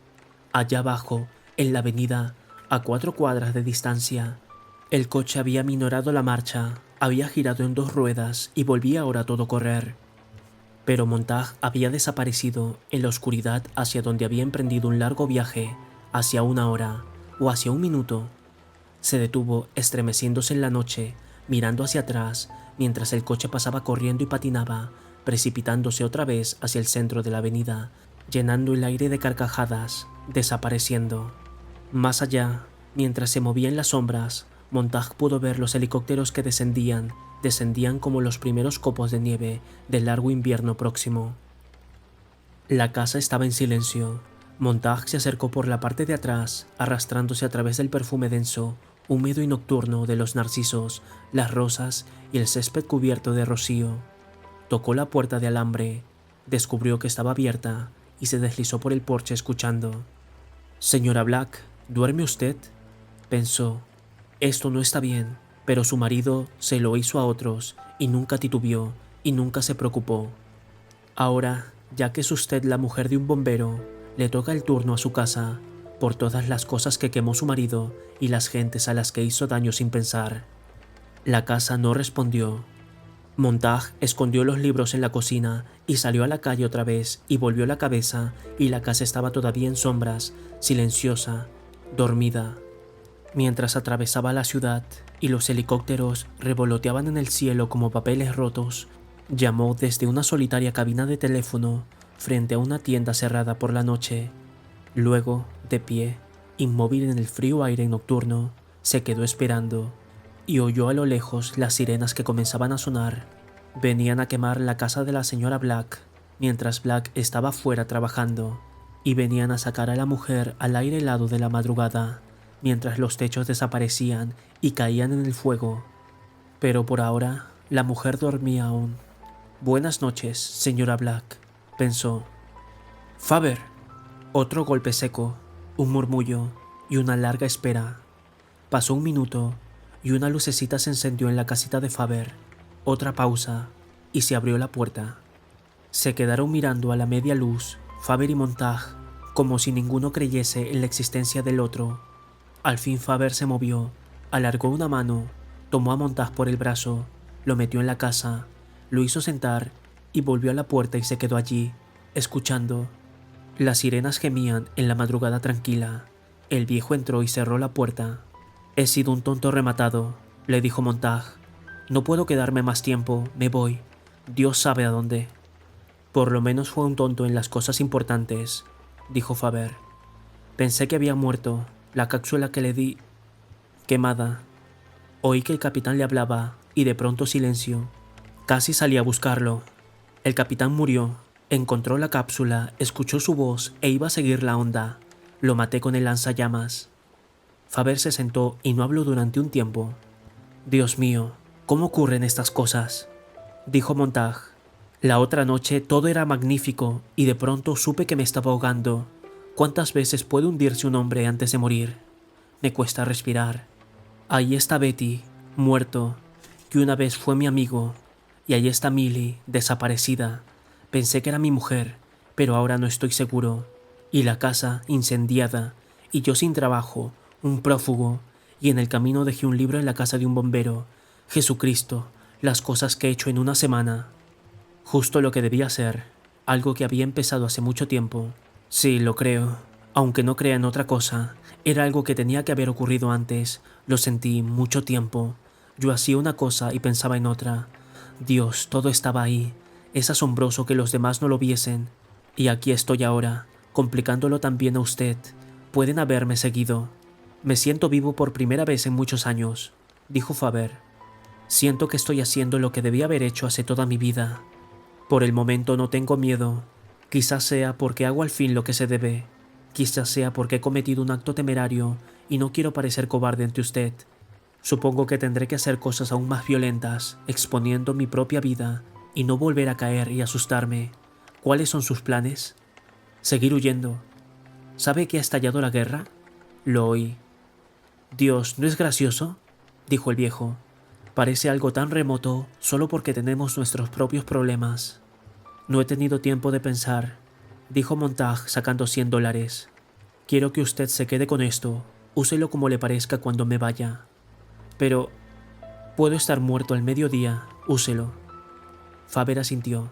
Allá abajo, en la avenida, a 4 cuadras de distancia, el coche había minorado la marcha, había girado en 2 ruedas y volvía ahora a todo correr. Pero Montag había desaparecido en la oscuridad hacia donde había emprendido un largo viaje, hacia 1 hora o hacia 1 minuto. Se detuvo estremeciéndose en la noche, mirando hacia atrás, mientras el coche pasaba corriendo y patinaba, precipitándose otra vez hacia el centro de la avenida, llenando el aire de carcajadas, desapareciendo. Más allá, mientras se movía en las sombras, Montag pudo ver los helicópteros que descendían como los primeros copos de nieve del largo invierno próximo. La casa estaba en silencio. Montag se acercó por la parte de atrás, arrastrándose a través del perfume denso, húmedo y nocturno de los narcisos, las rosas y el césped cubierto de rocío. Tocó la puerta de alambre, descubrió que estaba abierta y se deslizó por el porche escuchando. «Señora Black, ¿duerme usted?», pensó. Esto no está bien, pero su marido se lo hizo a otros y nunca titubeó y nunca se preocupó. Ahora, ya que es usted la mujer de un bombero, le toca el turno a su casa, por todas las cosas que quemó su marido y las gentes a las que hizo daño sin pensar. La casa no respondió. Montag escondió los libros en la cocina y salió a la calle otra vez y volvió la cabeza y la casa estaba todavía en sombras, silenciosa, dormida. Mientras atravesaba la ciudad y los helicópteros revoloteaban en el cielo como papeles rotos, llamó desde una solitaria cabina de teléfono frente a una tienda cerrada por la noche. Luego, de pie, inmóvil en el frío aire nocturno, se quedó esperando y oyó a lo lejos las sirenas que comenzaban a sonar. Venían a quemar la casa de la señora Black, mientras Black estaba fuera trabajando, y venían a sacar a la mujer al aire helado de la madrugada, mientras los techos desaparecían y caían en el fuego. Pero por ahora, la mujer dormía aún. «Buenas noches, señora Black», pensó. «Faber». Otro golpe seco, un murmullo y una larga espera. Pasó 1 minuto y una lucecita se encendió en la casita de Faber. Otra pausa y se abrió la puerta. Se quedaron mirando a la media luz, Faber y Montag, como si ninguno creyese en la existencia del otro. Al fin Faber se movió, alargó una mano, tomó a Montag por el brazo, lo metió en la casa, lo hizo sentar y volvió a la puerta y se quedó allí, escuchando. Las sirenas gemían en la madrugada tranquila. El viejo entró y cerró la puerta. «He sido un tonto rematado», le dijo Montag. «No puedo quedarme más tiempo, me voy. Dios sabe a dónde». «Por lo menos fue un tonto en las cosas importantes», dijo Faber. «Pensé que había muerto. La cápsula que le di... quemada». Oí que el capitán le hablaba y de pronto silencio. Casi salí a buscarlo. El capitán murió. Encontró la cápsula, escuchó su voz e iba a seguir la onda. Lo maté con el lanzallamas. Faber se sentó y no habló durante un tiempo. «Dios mío, ¿cómo ocurren estas cosas?», dijo Montag. «La otra noche todo era magnífico y de pronto supe que me estaba ahogando. ¿Cuántas veces puede hundirse un hombre antes de morir? Me cuesta respirar. Ahí está Betty, muerto, que una vez fue mi amigo, y ahí está Millie, desaparecida. Pensé que era mi mujer, pero ahora no estoy seguro. Y la casa incendiada, y yo sin trabajo, un prófugo, y en el camino dejé un libro en la casa de un bombero. Jesucristo, las cosas que he hecho en una semana». Justo lo que debía hacer, algo que había empezado hace mucho tiempo. Sí, lo creo. Aunque no crea en otra cosa, era algo que tenía que haber ocurrido antes. Lo sentí mucho tiempo. Yo hacía una cosa y pensaba en otra. Dios, todo estaba ahí. Es asombroso que los demás no lo viesen. Y aquí estoy ahora, complicándolo también a usted. Pueden haberme seguido. «Me siento vivo por primera vez en muchos años», dijo Faber. «Siento que estoy haciendo lo que debía haber hecho hace toda mi vida. Por el momento no tengo miedo. Quizás sea porque hago al fin lo que se debe. Quizás sea porque he cometido un acto temerario y no quiero parecer cobarde ante usted. Supongo que tendré que hacer cosas aún más violentas, exponiendo mi propia vida, y no volver a caer y asustarme. ¿Cuáles son sus planes? Seguir huyendo. ¿Sabe que ha estallado la guerra? Lo oí. Dios, ¿no es gracioso?, dijo el viejo. Parece algo tan remoto solo porque tenemos nuestros propios problemas. No he tenido tiempo de pensar, dijo Montag sacando $100. Quiero que usted se quede con esto. Úselo como le parezca cuando me vaya. Pero puedo estar muerto al mediodía. Úselo. Faber asintió.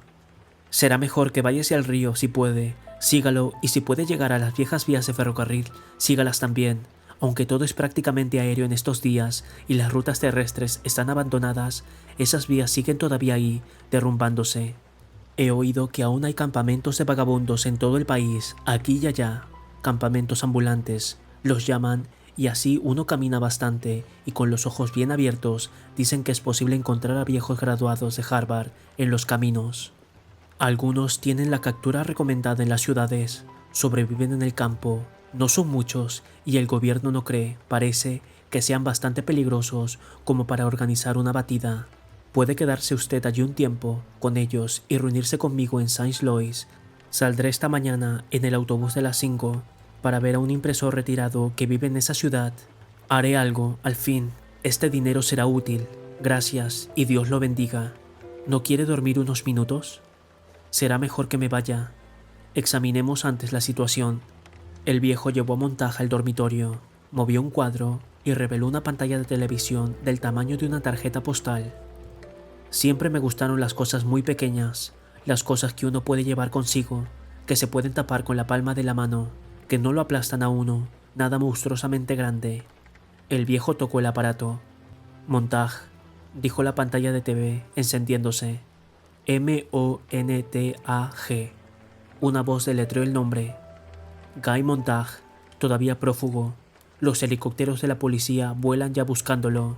Será mejor que váyase al río si puede. Sígalo, y si puede llegar a las viejas vías de ferrocarril, sígalas también. Aunque todo es prácticamente aéreo en estos días y las rutas terrestres están abandonadas, esas vías siguen todavía ahí, derrumbándose. He oído que aún hay campamentos de vagabundos en todo el país, aquí y allá. Campamentos ambulantes, los llaman, y así uno camina bastante y con los ojos bien abiertos dicen que es posible encontrar a viejos graduados de Harvard en los caminos. Algunos tienen la captura recomendada en las ciudades, sobreviven en el campo, no son muchos y el gobierno no cree, parece, que sean bastante peligrosos como para organizar una batida. Puede quedarse usted allí un tiempo con ellos y reunirse conmigo en Saint-Louis. Saldré esta mañana en el autobús de las 5 para ver a un impresor retirado que vive en esa ciudad. Haré algo, al fin. Este dinero será útil. Gracias y Dios lo bendiga. ¿No quiere dormir unos minutos? Será mejor que me vaya. Examinemos antes la situación. El viejo llevó a Montag al dormitorio, movió un cuadro y reveló una pantalla de televisión del tamaño de una tarjeta postal. Siempre me gustaron las cosas muy pequeñas, las cosas que uno puede llevar consigo, que se pueden tapar con la palma de la mano, que no lo aplastan a uno, nada monstruosamente grande. El viejo tocó el aparato. Montag, dijo la pantalla de TV, encendiéndose. M-O-N-T-A-G. Una voz deletreó el nombre. Guy Montag, todavía prófugo. Los helicópteros de la policía vuelan ya buscándolo.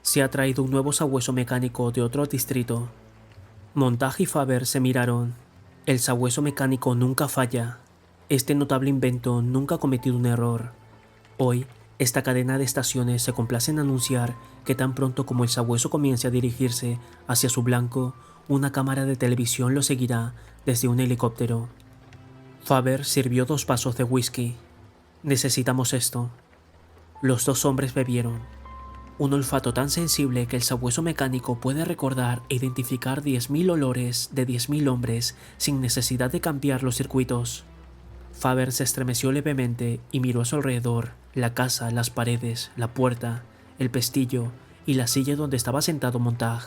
Se ha traído un nuevo sabueso mecánico de otro distrito. Montag y Faber se miraron. El sabueso mecánico nunca falla. Este notable invento nunca ha cometido un error. Hoy, esta cadena de estaciones se complace en anunciar que tan pronto como el sabueso comience a dirigirse hacia su blanco, una cámara de televisión lo seguirá desde un helicóptero. Faber sirvió 2 vasos de whisky. Necesitamos esto. Los 2 hombres bebieron. Un olfato tan sensible que el sabueso mecánico puede recordar e identificar 10.000 olores de 10.000 hombres sin necesidad de cambiar los circuitos. Faber se estremeció levemente y miró a su alrededor, la casa, las paredes, la puerta, el pestillo y la silla donde estaba sentado Montag.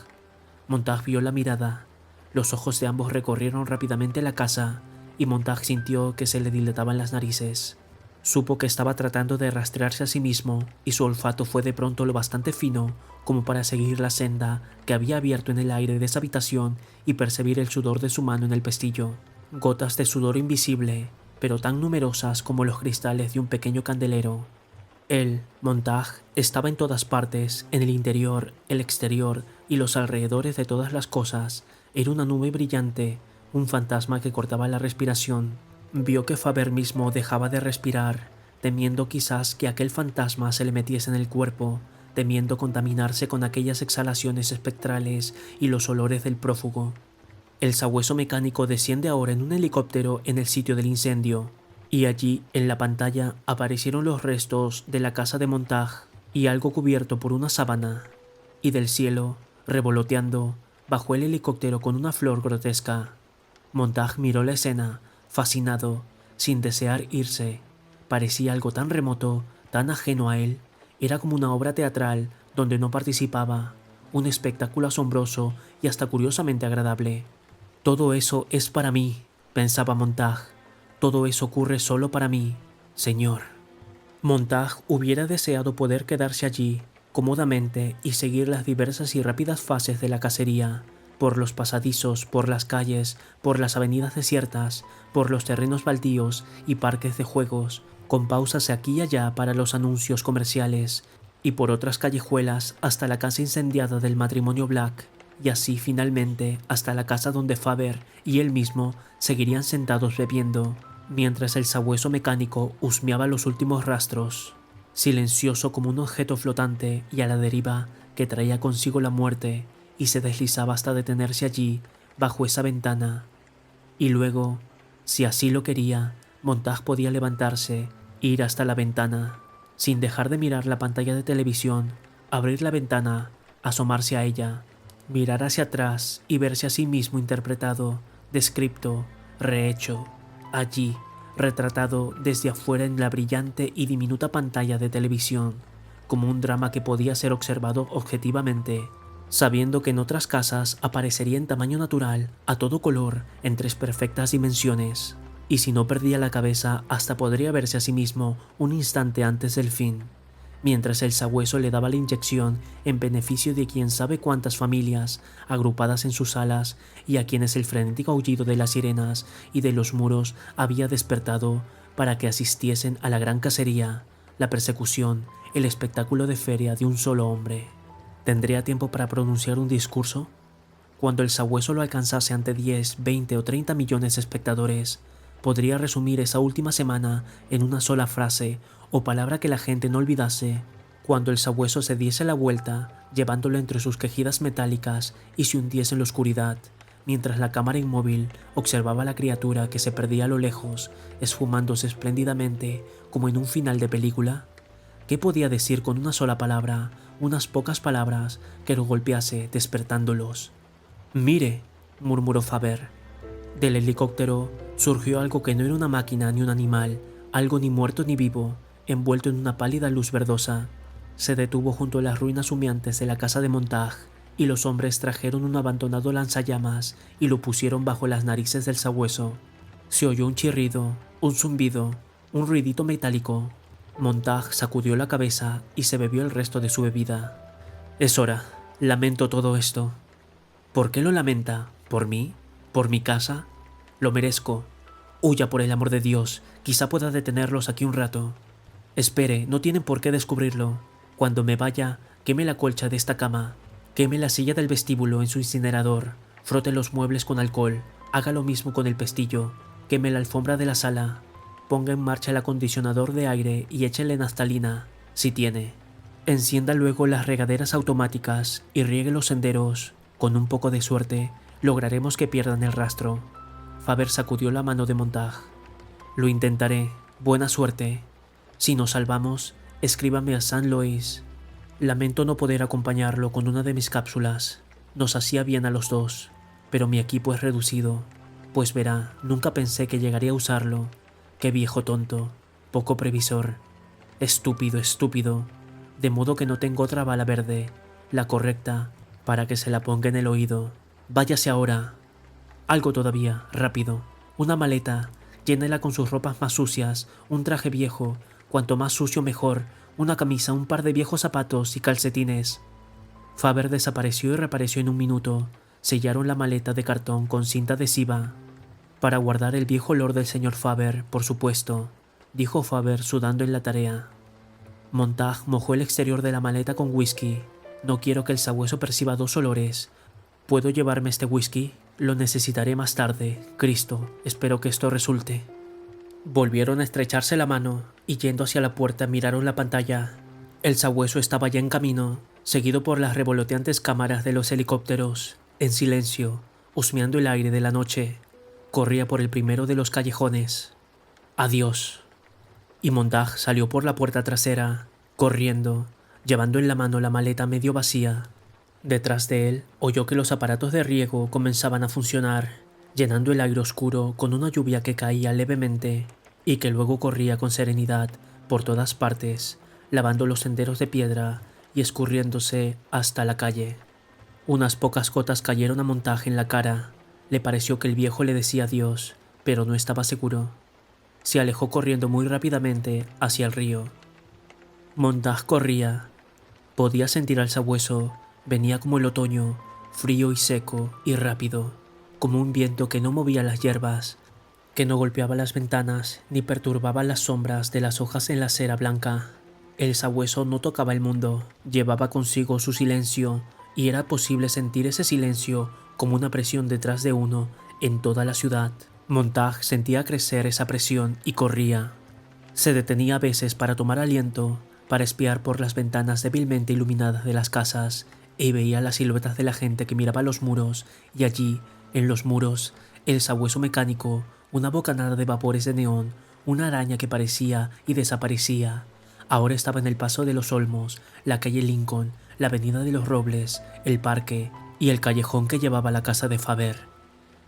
Montag vio la mirada. Los ojos de ambos recorrieron rápidamente la casa y Montag sintió que se le dilataban las narices. Supo que estaba tratando de rastrearse a sí mismo y su olfato fue de pronto lo bastante fino como para seguir la senda que había abierto en el aire de esa habitación y percibir el sudor de su mano en el pestillo. Gotas de sudor invisible, pero tan numerosas como los cristales de un pequeño candelero. Él, Montag, estaba en todas partes, en el interior, el exterior y los alrededores de todas las cosas. Era una nube brillante, un fantasma que cortaba la respiración. Vio que Faber mismo dejaba de respirar, temiendo quizás que aquel fantasma se le metiese en el cuerpo, temiendo contaminarse con aquellas exhalaciones espectrales y los olores del prófugo. El sabueso mecánico desciende ahora en un helicóptero en el sitio del incendio, y allí, en la pantalla, aparecieron los restos de la casa de Montag y algo cubierto por una sábana, y del cielo, revoloteando, bajó el helicóptero con una flor grotesca. Montag miró la escena, fascinado, sin desear irse. Parecía algo tan remoto, tan ajeno a él. Era como una obra teatral donde no participaba, un espectáculo asombroso y hasta curiosamente agradable. Todo eso es para mí, pensaba Montag. Todo eso ocurre solo para mí, Señor. Montag hubiera deseado poder quedarse allí, cómodamente, y seguir las diversas y rápidas fases de la cacería, por los pasadizos, por las calles, por las avenidas desiertas, por los terrenos baldíos y parques de juegos, con pausas aquí y allá para los anuncios comerciales, y por otras callejuelas hasta la casa incendiada del matrimonio Black, y así finalmente hasta la casa donde Faber y él mismo seguirían sentados bebiendo. mientras el sabueso mecánico husmeaba los últimos rastros, silencioso como un objeto flotante y a la deriva que traía consigo la muerte, y se deslizaba hasta detenerse allí, bajo esa ventana. Y luego, si así lo quería, Montag podía levantarse, ir hasta la ventana, sin dejar de mirar la pantalla de televisión, abrir la ventana, asomarse a ella, mirar hacia atrás y verse a sí mismo interpretado, descripto, rehecho, allí, retratado desde afuera en la brillante y diminuta pantalla de televisión, como un drama que podía ser observado objetivamente, sabiendo que en otras casas aparecería en tamaño natural, a todo color, en 3 perfectas dimensiones, y si no perdía la cabeza hasta podría verse a sí mismo un instante antes del fin, mientras el sabueso le daba la inyección en beneficio de quién sabe cuántas familias agrupadas en sus salas y a quienes el frenético aullido de las sirenas y de los muros había despertado para que asistiesen a la gran cacería, la persecución, el espectáculo de feria de un solo hombre. ¿Tendría tiempo para pronunciar un discurso? Cuando el sabueso lo alcanzase ante 10, 20 o 30 millones de espectadores, podría resumir esa última semana en una sola frase o palabra que la gente no olvidase. Cuando el sabueso se diese la vuelta, llevándolo entre sus quejidas metálicas y se hundiese en la oscuridad, mientras la cámara inmóvil observaba a la criatura que se perdía a lo lejos, esfumándose espléndidamente como en un final de película. ¿Qué podía decir con una sola palabra, unas pocas palabras, que lo golpease, despertándolos? «Mire», murmuró Faber. Del helicóptero surgió algo que no era una máquina ni un animal, algo ni muerto ni vivo, envuelto en una pálida luz verdosa. Se detuvo junto a las ruinas humeantes de la casa de Montag, y los hombres trajeron un abandonado lanzallamas y lo pusieron bajo las narices del sabueso. Se oyó un chirrido, un zumbido, un ruidito metálico. Montag sacudió la cabeza y se bebió el resto de su bebida. «Es hora. Lamento todo esto». «¿Por qué lo lamenta? ¿Por mí? ¿Por mi casa?» «Lo merezco. Huya, por el amor de Dios. Quizá pueda detenerlos aquí un rato». «Espere, no tienen por qué descubrirlo. Cuando me vaya, queme la colcha de esta cama. Queme la silla del vestíbulo en su incinerador. Frote los muebles con alcohol. Haga lo mismo con el pestillo. Queme la alfombra de la sala. Ponga en marcha el acondicionador de aire y échele naftalina, si tiene. Encienda luego las regaderas automáticas y riegue los senderos. Con un poco de suerte, lograremos que pierdan el rastro». Faber sacudió la mano de Montag. «Lo intentaré. Buena suerte. Si nos salvamos, escríbame a St. Louis. Lamento no poder acompañarlo con una de mis cápsulas. Nos hacía bien a los dos, pero mi equipo es reducido. Pues verá, nunca pensé que llegaría a usarlo. Qué viejo tonto, poco previsor. Estúpido, estúpido. De modo que no tengo otra bala verde, la correcta, para que se la ponga en el oído. Váyase ahora». «Algo todavía, rápido. Una maleta, llénela con sus ropas más sucias, un traje viejo, cuanto más sucio mejor, una camisa, un par de viejos zapatos y calcetines». Faber desapareció y reapareció en un minuto. Sellaron la maleta de cartón con cinta adhesiva. «Para guardar el viejo olor del señor Faber, por supuesto», dijo Faber sudando en la tarea. Montag mojó el exterior de la maleta con whisky. «No quiero que el sabueso perciba 2 olores. ¿Puedo llevarme este whisky? Lo necesitaré más tarde. Cristo, espero que esto resulte». Volvieron a estrecharse la mano y yendo hacia la puerta miraron la pantalla. El sabueso estaba ya en camino, seguido por las revoloteantes cámaras de los helicópteros, en silencio, husmeando el aire de la noche. Corría por el primero de los callejones. «Adiós». Y Montag salió por la puerta trasera, corriendo, llevando en la mano la maleta medio vacía. Detrás de él oyó que los aparatos de riego comenzaban a funcionar, llenando el aire oscuro con una lluvia que caía levemente y que luego corría con serenidad por todas partes, lavando los senderos de piedra y escurriéndose hasta la calle. Unas pocas gotas cayeron a Montag en la cara. Le pareció que el viejo le decía adiós, pero no estaba seguro. Se alejó corriendo muy rápidamente hacia el río. Montag corría. Podía sentir al sabueso. Venía como el otoño, frío y seco y rápido, como un viento que no movía las hierbas, que no golpeaba las ventanas ni perturbaba las sombras de las hojas en la acera blanca. El sabueso no tocaba el mundo, llevaba consigo su silencio, y era posible sentir ese silencio como una presión detrás de uno en toda la ciudad. Montag sentía crecer esa presión y corría. Se detenía a veces para tomar aliento, para espiar por las ventanas débilmente iluminadas de las casas, y veía las siluetas de la gente que miraba los muros, y allí, en los muros, el sabueso mecánico, una bocanada de vapores de neón, una araña que parecía y desaparecía. Ahora estaba en el Paso de los Olmos, la calle Lincoln, la avenida de los Robles, el parque y el callejón que llevaba a la casa de Faber.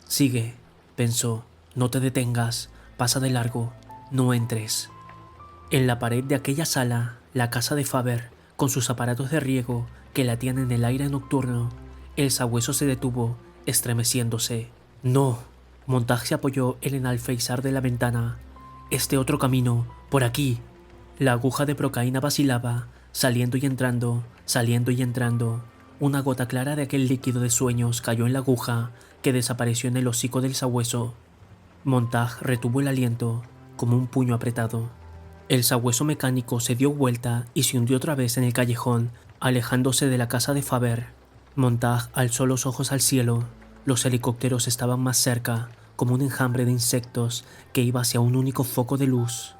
Sigue, pensó, no te detengas, pasa de largo, no entres. En la pared de aquella sala, la casa de Faber, con sus aparatos de riego que latían en el aire nocturno, el sabueso se detuvo, estremeciéndose. No, Montag se apoyó en el alféizar de la ventana. Este otro camino, por aquí. La aguja de procaína vacilaba, saliendo y entrando, saliendo y entrando. Una gota clara de aquel líquido de sueños cayó en la aguja, que desapareció en el hocico del sabueso. Montag retuvo el aliento, como un puño apretado. El sabueso mecánico se dio vuelta y se hundió otra vez en el callejón, alejándose de la casa de Faber. Montag alzó los ojos al cielo. Los helicópteros estaban más cerca, como un enjambre de insectos que iba hacia un único foco de luz.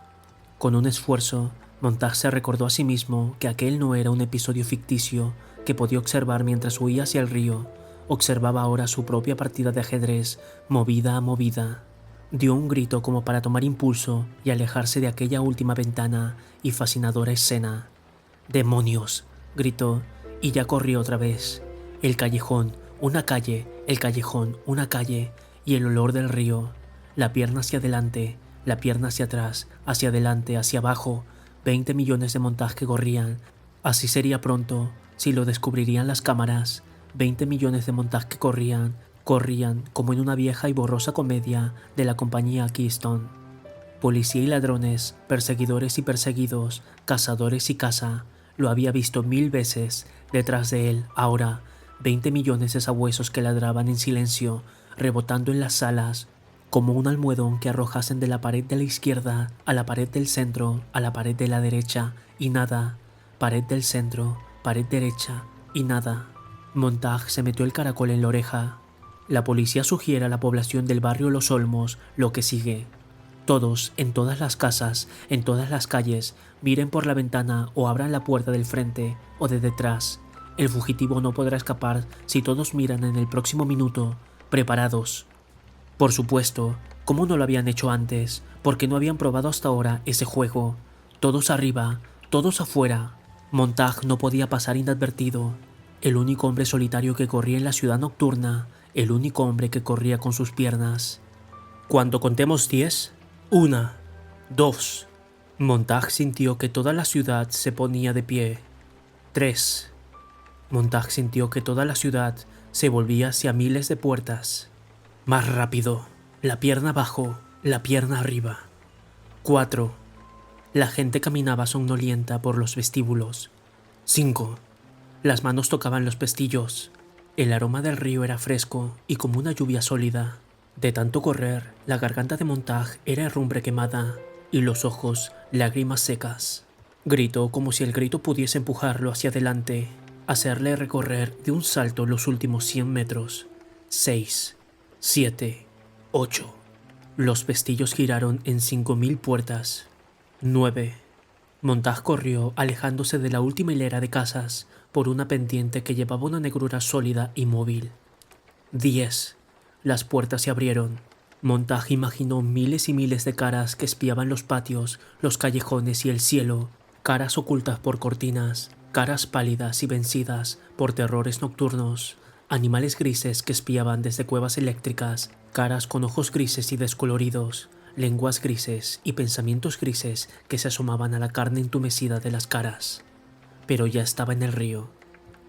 Con un esfuerzo, Montag se recordó a sí mismo que aquel no era un episodio ficticio que podía observar mientras huía hacia el río. Observaba ahora su propia partida de ajedrez, movida a movida. Dio un grito como para tomar impulso y alejarse de aquella última ventana y fascinadora escena. ¡Demonios!, gritó, y ya corrió otra vez. El callejón, una calle, el callejón, una calle, y el olor del río. La pierna hacia adelante, la pierna hacia atrás, hacia adelante, hacia abajo. 20 millones de Montag que corrían. Así sería pronto, si lo descubrirían las cámaras. 20 millones de Montag que corrían como en una vieja y borrosa comedia de la compañía Keystone. Policía y ladrones, perseguidores y perseguidos, cazadores y caza. Lo había visto 1000 veces. Detrás de él, ahora, 20 millones de sabuesos que ladraban en silencio, rebotando en las salas, como un almohadón que arrojasen de la pared de la izquierda a la pared del centro, a la pared de la derecha, y nada. Pared del centro, pared derecha, y nada. Montag se metió el caracol en la oreja. La policía sugiere a la población del barrio Los Olmos lo que sigue. Todos, en todas las casas, en todas las calles, miren por la ventana o abran la puerta del frente o de detrás. El fugitivo no podrá escapar si todos miran en el próximo minuto, preparados. Por supuesto, ¿cómo no lo habían hecho antes? Porque no habían probado hasta ahora ese juego. Todos arriba, todos afuera. Montag no podía pasar inadvertido. El único hombre solitario que corría en la ciudad nocturna, el único hombre que corría con sus piernas. Cuando contemos 10, 1, 2. Montag sintió que toda la ciudad se ponía de pie. 3. Montag sintió que toda la ciudad se volvía hacia miles de puertas. Más rápido, la pierna abajo, la pierna arriba. 4. La gente caminaba somnolienta por los vestíbulos. 5. Las manos tocaban los pestillos. El aroma del río era fresco y como una lluvia sólida. De tanto correr, la garganta de Montag era herrumbre quemada y los ojos lágrimas secas. Gritó como si el grito pudiese empujarlo hacia adelante, hacerle recorrer de un salto los últimos 100 metros. 6, 7, 8. Los pestillos giraron en 5000 puertas. 9. Montag corrió alejándose de la última hilera de casas por una pendiente que llevaba una negrura sólida y móvil. 10. Las puertas se abrieron. Montag imaginó miles y miles de caras que espiaban los patios, los callejones y el cielo, caras ocultas por cortinas, caras pálidas y vencidas por terrores nocturnos, animales grises que espiaban desde cuevas eléctricas, caras con ojos grises y descoloridos, lenguas grises y pensamientos grises que se asomaban a la carne entumecida de las caras. Pero ya estaba en el río.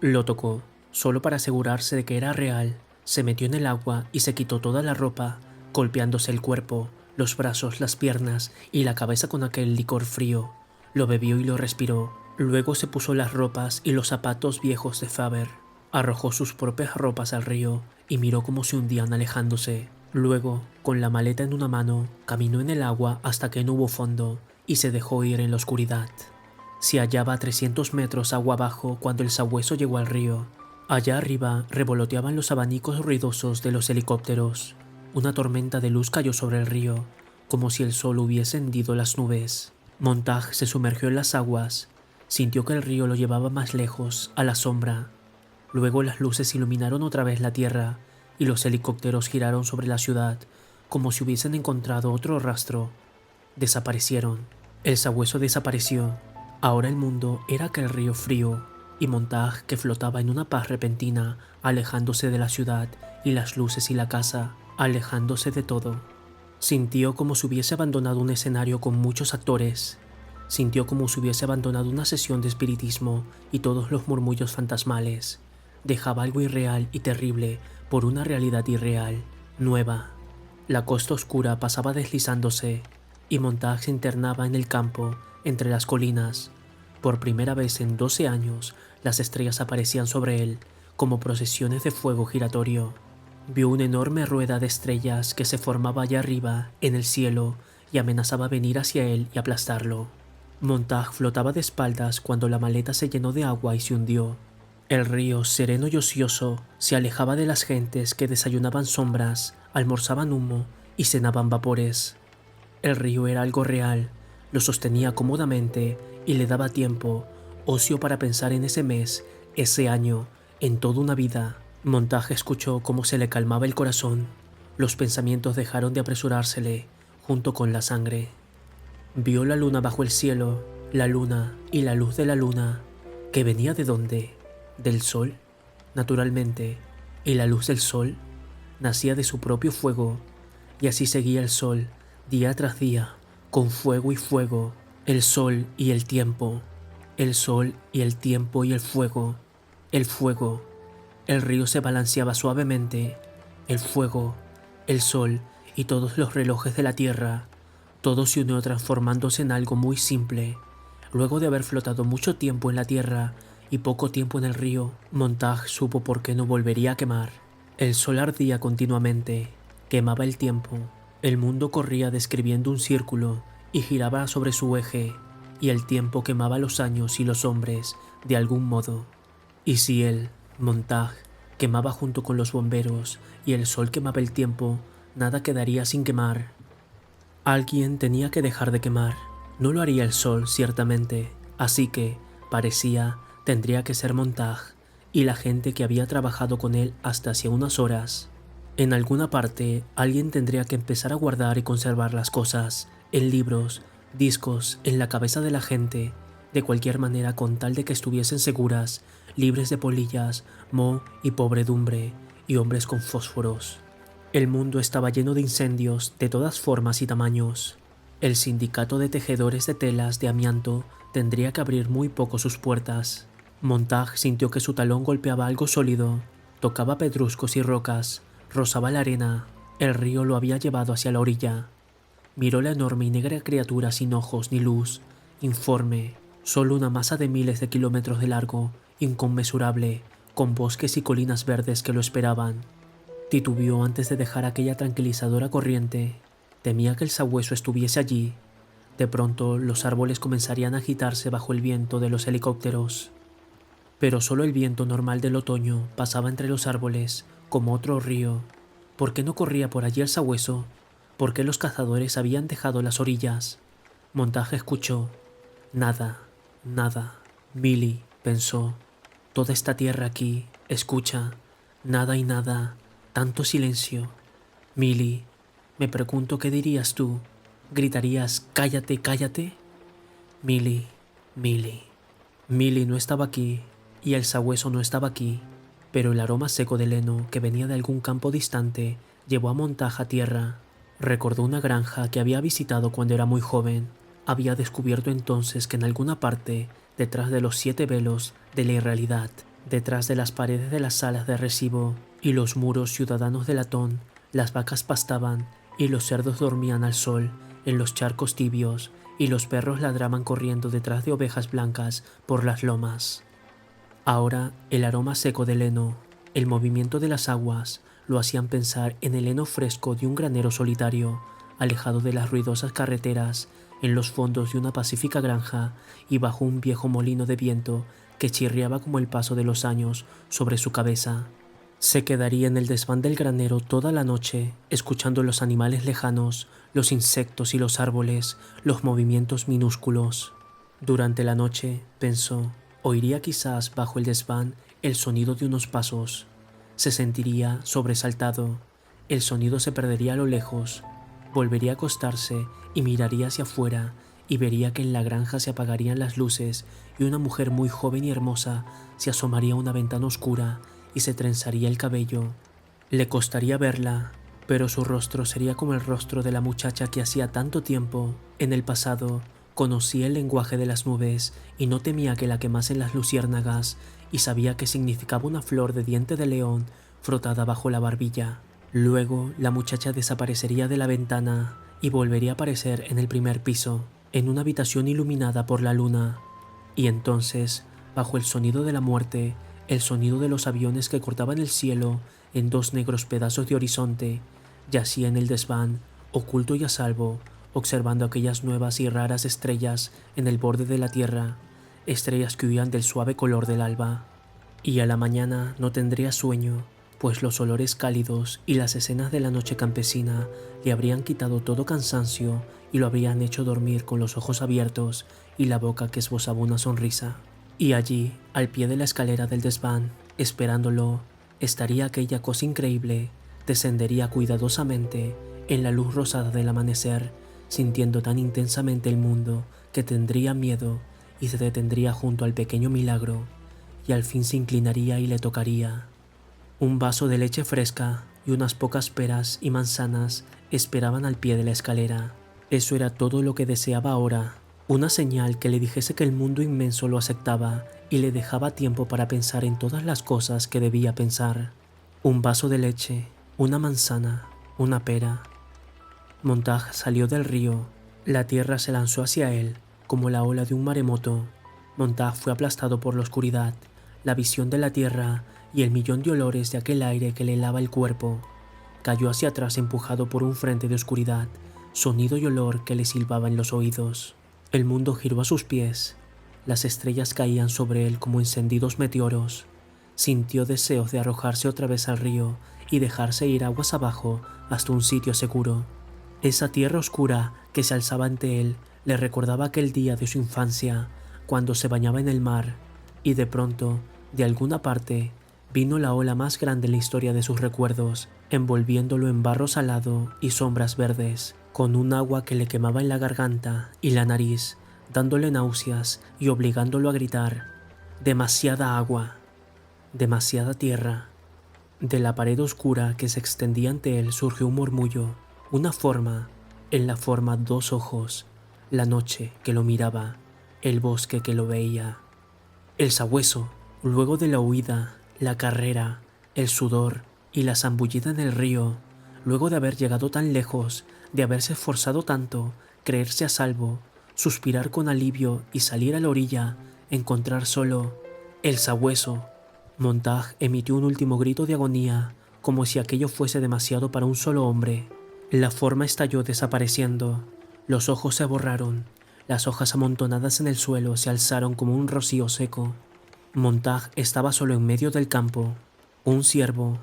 Lo tocó, solo para asegurarse de que era real. Se metió en el agua y se quitó toda la ropa, golpeándose el cuerpo, los brazos, las piernas y la cabeza con aquel licor frío. Lo bebió y lo respiró. Luego se puso las ropas y los zapatos viejos de Faber. Arrojó sus propias ropas al río y miró cómo se hundían alejándose. Luego, con la maleta en una mano, caminó en el agua hasta que no hubo fondo y se dejó ir en la oscuridad. Se hallaba a 300 metros agua abajo cuando el sabueso llegó al río. Allá arriba revoloteaban los abanicos ruidosos de los helicópteros. Una tormenta de luz cayó sobre el río, como si el sol hubiese hendido las nubes. Montague se sumergió en las aguas, sintió que el río lo llevaba más lejos, a la sombra. Luego las luces iluminaron otra vez la tierra y los helicópteros giraron sobre la ciudad, como si hubiesen encontrado otro rastro. Desaparecieron. El sabueso desapareció. Ahora el mundo era aquel río frío, y Montague que flotaba en una paz repentina, alejándose de la ciudad y las luces y la casa, alejándose de todo. Sintió como si hubiese abandonado un escenario con muchos actores. Sintió como si hubiese abandonado una sesión de espiritismo y todos los murmullos fantasmales. Dejaba algo irreal y terrible por una realidad irreal, nueva. La costa oscura pasaba deslizándose, y Montague se internaba en el campo, entre las colinas. Por primera vez en 12 años, las estrellas aparecían sobre él, como procesiones de fuego giratorio. Vio una enorme rueda de estrellas que se formaba allá arriba, en el cielo, y amenazaba venir hacia él y aplastarlo. Montague flotaba de espaldas cuando la maleta se llenó de agua y se hundió. El río, sereno y ocioso, se alejaba de las gentes que desayunaban sombras, almorzaban humo y cenaban vapores. El río era algo real, lo sostenía cómodamente y le daba tiempo, ocio para pensar en ese mes, ese año, en toda una vida. Montague escuchó cómo se le calmaba el corazón. Los pensamientos dejaron de apresurársele, junto con la sangre. Vio la luna bajo el cielo, la luna y la luz de la luna, que venía ¿de dónde? Del sol, naturalmente, y la luz del sol nacía de su propio fuego, y así seguía el sol, día tras día, con fuego y fuego, el sol y el tiempo, el sol y el tiempo y el fuego, el fuego. El río se balanceaba suavemente, el fuego, el sol y todos los relojes de la tierra. Todo se unió transformándose en algo muy simple. Luego de haber flotado mucho tiempo en la tierra y poco tiempo en el río, Montague supo por qué no volvería a quemar. El sol ardía continuamente, quemaba el tiempo. El mundo corría describiendo un círculo y giraba sobre su eje, y el tiempo quemaba los años y los hombres de algún modo. Y si él, Montague, quemaba junto con los bomberos y el sol quemaba el tiempo, nada quedaría sin quemar. Alguien tenía que dejar de quemar. No lo haría el sol, ciertamente, así que, parecía, tendría que ser Montague y la gente que había trabajado con él hasta hace unas horas. En alguna parte, alguien tendría que empezar a guardar y conservar las cosas, en libros, discos, en la cabeza de la gente, de cualquier manera con tal de que estuviesen seguras, libres de polillas, moho y pobredumbre, y hombres con fósforos. El mundo estaba lleno de incendios de todas formas y tamaños. El sindicato de tejedores de telas de amianto tendría que abrir muy poco sus puertas. Montague sintió que su talón golpeaba algo sólido, tocaba pedruscos y rocas, rozaba la arena. El río lo había llevado hacia la orilla. Miró la enorme y negra criatura sin ojos ni luz, informe, solo una masa de miles de kilómetros de largo, inconmensurable, con bosques y colinas verdes que lo esperaban. Titubeó antes de dejar aquella tranquilizadora corriente. Temía que el sabueso estuviese allí. De pronto los árboles comenzarían a agitarse bajo el viento de los helicópteros. Pero solo el viento normal del otoño pasaba entre los árboles, como otro río. ¿Por qué no corría por allí el sabueso? ¿Por qué los cazadores habían dejado las orillas? Montague escuchó. Nada, nada. Millie, pensó. Toda esta tierra aquí, escucha. Nada y nada. Tanto silencio. Millie, me pregunto qué dirías tú. ¿Gritarías cállate, cállate? Millie, Millie. Millie no estaba aquí, y el sabueso no estaba aquí, pero el aroma seco del heno que venía de algún campo distante llevó a Montague a tierra. Recordó una granja que había visitado cuando era muy joven. Había descubierto entonces que en alguna parte, detrás de los 7 velos de la irrealidad, detrás de las paredes de las salas de recibo y los muros ciudadanos de latón, las vacas pastaban y los cerdos dormían al sol en los charcos tibios y los perros ladraban corriendo detrás de ovejas blancas por las lomas. Ahora el aroma seco del heno, el movimiento de las aguas, lo hacían pensar en el heno fresco de un granero solitario, alejado de las ruidosas carreteras, en los fondos de una pacífica granja y bajo un viejo molino de viento que chirriaba como el paso de los años sobre su cabeza. Se quedaría en el desván del granero toda la noche, escuchando los animales lejanos, los insectos y los árboles, los movimientos minúsculos. Durante la noche, pensó, oiría quizás bajo el desván el sonido de unos pasos. Se sentiría sobresaltado. El sonido se perdería a lo lejos. Volvería a acostarse y miraría hacia afuera y vería que en la granja se apagarían las luces y una mujer muy joven y hermosa se asomaría a una ventana oscura y se trenzaría el cabello. Le costaría verla, pero su rostro sería como el rostro de la muchacha que hacía tanto tiempo, en el pasado, conocía el lenguaje de las nubes y no temía que la quemasen las luciérnagas y sabía que significaba una flor de diente de león frotada bajo la barbilla. Luego la muchacha desaparecería de la ventana y volvería a aparecer en el primer piso, en una habitación iluminada por la luna. Y entonces, bajo el sonido de la muerte, el sonido de los aviones que cortaban el cielo en dos negros pedazos de horizonte, yacía en el desván, oculto y a salvo, observando aquellas nuevas y raras estrellas en el borde de la tierra, estrellas que huían del suave color del alba. Y a la mañana no tendría sueño, pues los olores cálidos y las escenas de la noche campesina le habrían quitado todo cansancio y lo habrían hecho dormir con los ojos abiertos y la boca que esbozaba una sonrisa. Y allí, al pie de la escalera del desván, esperándolo, estaría aquella cosa increíble, descendería cuidadosamente en la luz rosada del amanecer, sintiendo tan intensamente el mundo que tendría miedo y se detendría junto al pequeño milagro, y al fin se inclinaría y le tocaría. Un vaso de leche fresca y unas pocas peras y manzanas esperaban al pie de la escalera. Eso era todo lo que deseaba ahora, una señal que le dijese que el mundo inmenso lo aceptaba y le dejaba tiempo para pensar en todas las cosas que debía pensar. Un vaso de leche, una manzana, una pera. Montaj salió del río. La tierra se lanzó hacia él, como la ola de un maremoto. Montaj fue aplastado por la oscuridad, la visión de la tierra y el millón de olores de aquel aire que le helaba el cuerpo. Cayó hacia atrás empujado por un frente de oscuridad, sonido y olor que le silbaba en los oídos. El mundo giró a sus pies. Las estrellas caían sobre él como encendidos meteoros. Sintió deseos de arrojarse otra vez al río y dejarse ir aguas abajo hasta un sitio seguro. Esa tierra oscura que se alzaba ante él le recordaba aquel día de su infancia, cuando se bañaba en el mar, y de pronto, de alguna parte, vino la ola más grande en la historia de sus recuerdos, envolviéndolo en barro salado y sombras verdes, con un agua que le quemaba en la garganta y la nariz, dándole náuseas y obligándolo a gritar: «¡Demasiada agua! ¡Demasiada tierra!». De la pared oscura que se extendía ante él surgió un murmullo, una forma, en la forma dos ojos, la noche que lo miraba, el bosque que lo veía. El sabueso, luego de la huida, la carrera, el sudor y la zambullida en el río, luego de haber llegado tan lejos, de haberse esforzado tanto, creerse a salvo, suspirar con alivio y salir a la orilla, encontrar solo el sabueso. Montaj emitió un último grito de agonía, como si aquello fuese demasiado para un solo hombre. La forma estalló desapareciendo, los ojos se borraron, las hojas amontonadas en el suelo se alzaron como un rocío seco. Montaj estaba solo en medio del campo. Un ciervo.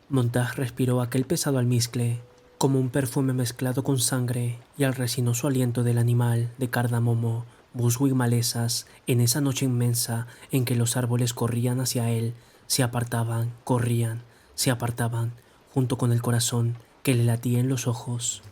Montaj respiró aquel pesado almizcle, como un perfume mezclado con sangre y el resinoso aliento del animal de cardamomo, musgo y malezas, en esa noche inmensa en que los árboles corrían hacia él, se apartaban, corrían, se apartaban, junto con el corazón que le latía en los ojos.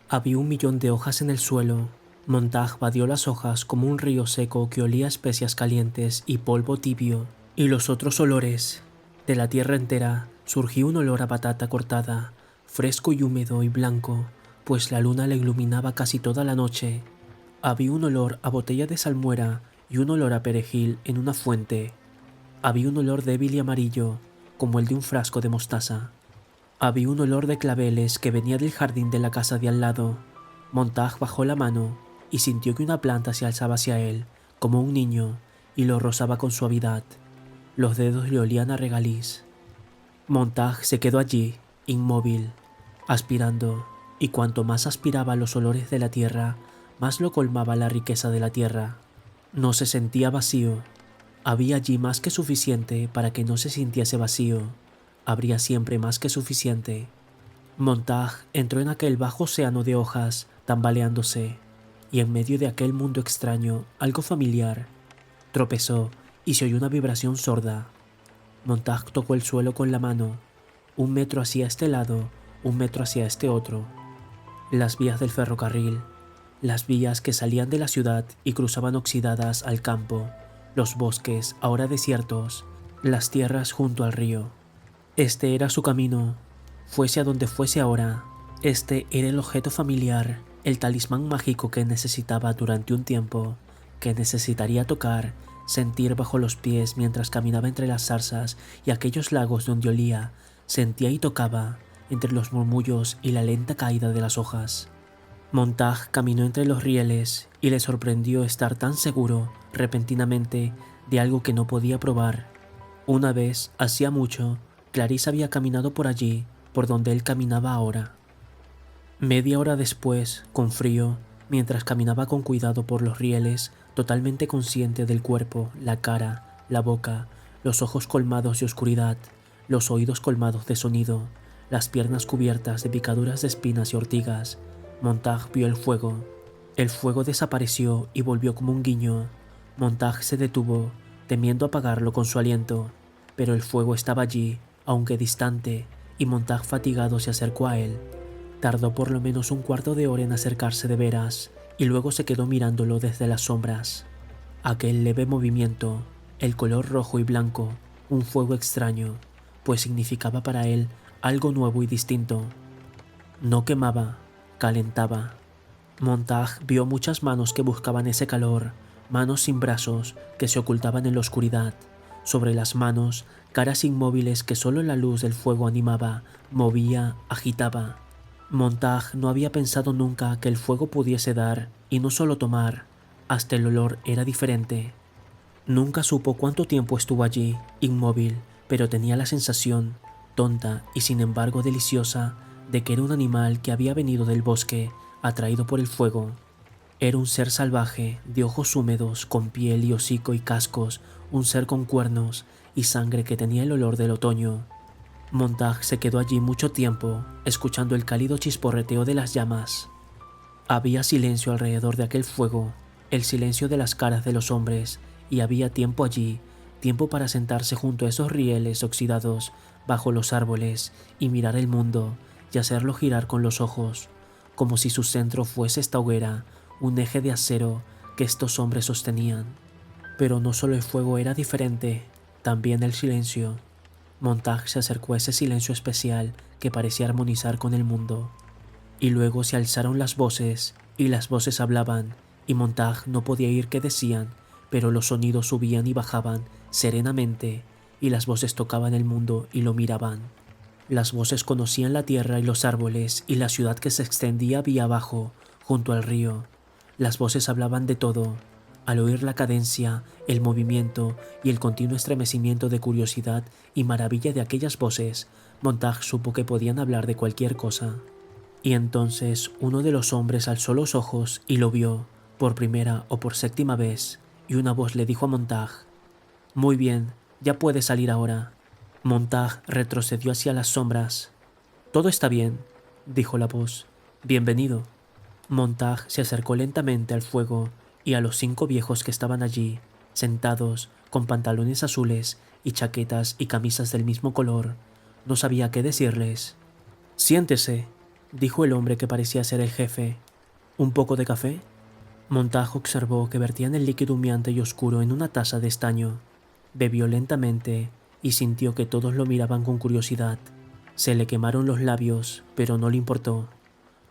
Había 1.000.000 de hojas en el suelo. Montaj badió las hojas como un río seco que olía a especias calientes y polvo tibio, y los otros olores. De la tierra entera surgió un olor a batata cortada, fresco y húmedo y blanco, pues la luna le iluminaba casi toda la noche. Había un olor a botella de salmuera y un olor a perejil en una fuente. Había un olor débil y amarillo, como el de un frasco de mostaza. Había un olor de claveles que venía del jardín de la casa de al lado. Montaj bajó la mano y sintió que una planta se alzaba hacia él, como un niño, y lo rozaba con suavidad. Los dedos le olían a regaliz. Montaj se quedó allí, inmóvil, aspirando, y cuanto más aspiraba los olores de la tierra, más lo colmaba la riqueza de la tierra. No se sentía vacío. Había allí más que suficiente para que no se sintiese vacío. habría siempre más que suficiente. Montag entró en aquel bajo océano de hojas, tambaleándose, y en medio de aquel mundo extraño, algo familiar, tropezó y se oyó una vibración sorda. Montag tocó el suelo con la mano, 1 metro hacia este lado, 1 metro hacia este otro. Las vías del ferrocarril, las vías que salían de la ciudad y cruzaban oxidadas al campo, los bosques ahora desiertos, las tierras junto al río. Este era su camino, fuese a donde fuese ahora. Este era el objeto familiar, el talismán mágico que necesitaba durante un tiempo, que necesitaría tocar, sentir bajo los pies mientras caminaba entre las zarzas y aquellos lagos donde olía, sentía y tocaba, entre los murmullos y la lenta caída de las hojas. Montag caminó entre los rieles y le sorprendió estar tan seguro, repentinamente, de algo que no podía probar. Una vez, hacía mucho, Clarisse había caminado por allí, por donde él caminaba ahora. Media hora después, con frío, mientras caminaba con cuidado por los rieles, totalmente consciente del cuerpo, la cara, la boca, los ojos colmados de oscuridad, los oídos colmados de sonido, las piernas cubiertas de picaduras de espinas y ortigas, Montag vio el fuego. El fuego desapareció y volvió como un guiño. Montag se detuvo, temiendo apagarlo con su aliento, pero el fuego estaba allí, aunque distante, y Montag fatigado se acercó a él. Tardó por lo menos 1/4 de hora en acercarse de veras, y luego se quedó mirándolo desde las sombras. Aquel leve movimiento, el color rojo y blanco, un fuego extraño, pues significaba para él algo nuevo y distinto. No quemaba, calentaba. Montag vio muchas manos que buscaban ese calor, manos sin brazos que se ocultaban en la oscuridad. Sobre las manos, caras inmóviles que solo la luz del fuego animaba, movía, agitaba. Montag no había pensado nunca que el fuego pudiese dar, y no solo tomar, hasta el olor era diferente. Nunca supo cuánto tiempo estuvo allí, inmóvil, pero tenía la sensación, tonta y sin embargo deliciosa, de que era un animal que había venido del bosque, atraído por el fuego. Era un ser salvaje, de ojos húmedos, con piel y hocico y cascos, un ser con cuernos y sangre que tenía el olor del otoño. Montag se quedó allí mucho tiempo, escuchando el cálido chisporreteo de las llamas. Había silencio alrededor de aquel fuego, el silencio de las caras de los hombres, y había tiempo allí, tiempo para sentarse junto a esos rieles oxidados, bajo los árboles, y mirar el mundo, y hacerlo girar con los ojos, como si su centro fuese esta hoguera, un eje de acero que estos hombres sostenían. Pero no solo el fuego era diferente, también el silencio. Montag se acercó a ese silencio especial que parecía armonizar con el mundo. Y luego se alzaron las voces, y las voces hablaban, y Montag no podía oír qué decían, pero los sonidos subían y bajaban serenamente, y las voces tocaban el mundo y lo miraban. Las voces conocían la tierra y los árboles y la ciudad que se extendía vía abajo, junto al río. Las voces hablaban de todo. Al oír la cadencia, el movimiento y el continuo estremecimiento de curiosidad y maravilla de aquellas voces, Montag supo que podían hablar de cualquier cosa. Y entonces uno de los hombres alzó los ojos y lo vio, por primera o por séptima vez, y una voz le dijo a Montag: «Muy bien, ya puedes salir ahora». Montag retrocedió hacia las sombras. «Todo está bien», dijo la voz. «Bienvenido». Montag se acercó lentamente al fuego y a los 5 viejos que estaban allí, sentados, con pantalones azules y chaquetas y camisas del mismo color. No sabía qué decirles. «Siéntese», dijo el hombre que parecía ser el jefe. «¿Un poco de café?» Montag observó que vertían el líquido humeante y oscuro en una taza de estaño. Bebió lentamente y sintió que todos lo miraban con curiosidad. Se le quemaron los labios, pero no le importó.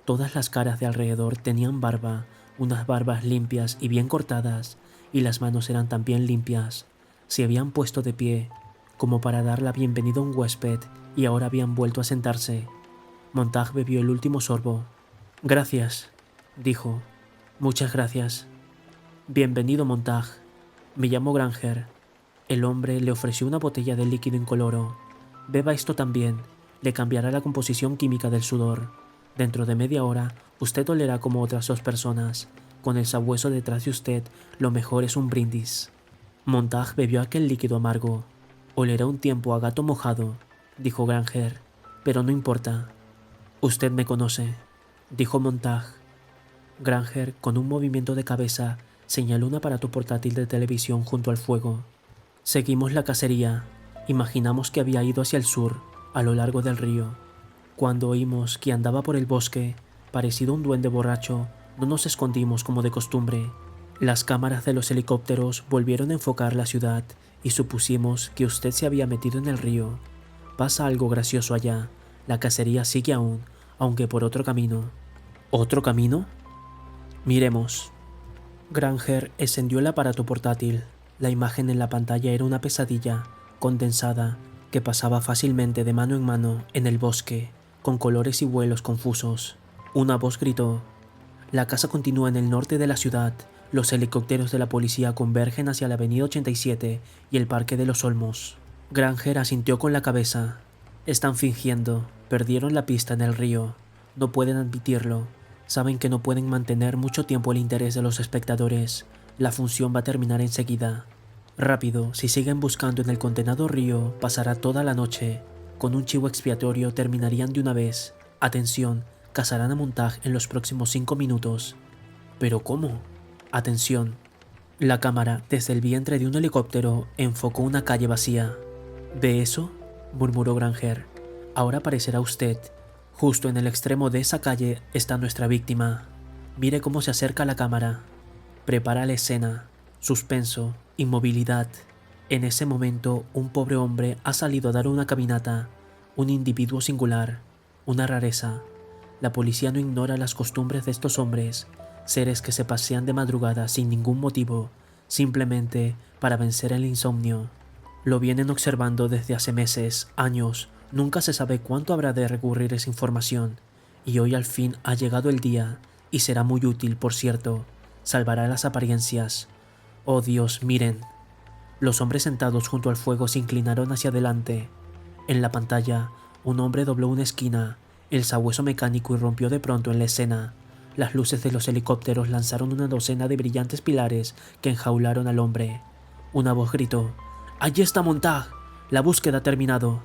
Todas las caras de alrededor tenían barba, unas barbas limpias y bien cortadas, y las manos eran también limpias. Se habían puesto de pie, como para dar la bienvenida a un huésped, y ahora habían vuelto a sentarse. Montag bebió el último sorbo. «Gracias», dijo. «Muchas gracias». «Bienvenido, Montag. Me llamo Granger». El hombre le ofreció una botella de líquido incoloro. «Beba esto también, le cambiará la composición química del sudor. Dentro de media hora, usted olerá como otras 2 personas. Con el sabueso detrás de usted, lo mejor es un brindis». Montag bebió aquel líquido amargo. Olerá un tiempo a gato mojado. dijo Granger, pero no importa. Usted me conoce, dijo Montag. Granger, con un movimiento de cabeza, señaló un aparato portátil de televisión junto al fuego. Seguimos la cacería. Imaginamos que había ido hacia el sur, a lo largo del río. Cuando oímos que andaba por el bosque, parecido a un duende borracho, no nos escondimos como de costumbre. Las cámaras de los helicópteros volvieron a enfocar la ciudad y supusimos que usted se había metido en el río. Pasa algo gracioso allá. La cacería sigue aún, aunque por otro camino. ¿Otro camino? Miremos. Granger encendió el aparato portátil. La imagen en la pantalla era una pesadilla, condensada, que pasaba fácilmente de mano en mano en el bosque, con colores y vuelos confusos. Una voz gritó: «La casa continúa en el norte de la ciudad. Los helicópteros de la policía convergen hacia la avenida 87 y el Parque de los Olmos». Granger asintió con la cabeza. «Están fingiendo. Perdieron la pista en el río. No pueden admitirlo. Saben que no pueden mantener mucho tiempo el interés de los espectadores. La función va a terminar enseguida. Rápido, si siguen buscando en el condenado río, pasará toda la noche. Con un chivo expiatorio terminarían de una vez. Atención, cazarán a Montag en los próximos 5 minutos». «¿Pero cómo?» «Atención». La cámara, desde el vientre de un helicóptero, enfocó una calle vacía. «¿Ve eso?», murmuró Granger. «Ahora aparecerá usted. Justo en el extremo de esa calle está nuestra víctima. Mire cómo se acerca a la cámara. Prepara la escena. Suspenso, inmovilidad. En ese momento, un pobre hombre ha salido a dar una caminata. Un individuo singular. Una rareza. La policía no ignora las costumbres de estos hombres, seres que se pasean de madrugada sin ningún motivo, simplemente para vencer el insomnio. Lo vienen observando desde hace meses, años. Nunca se sabe cuánto habrá de recurrir esa información, y hoy al fin ha llegado el día, y será muy útil, por cierto. Salvará las apariencias. Oh Dios, miren». Los hombres sentados junto al fuego se inclinaron hacia adelante. En la pantalla, un hombre dobló una esquina, el sabueso mecánico irrumpió de pronto en la escena. Las luces de los helicópteros lanzaron una docena de brillantes pilares que enjaularon al hombre. Una voz gritó: «¡Allí está Montag! La búsqueda ha terminado».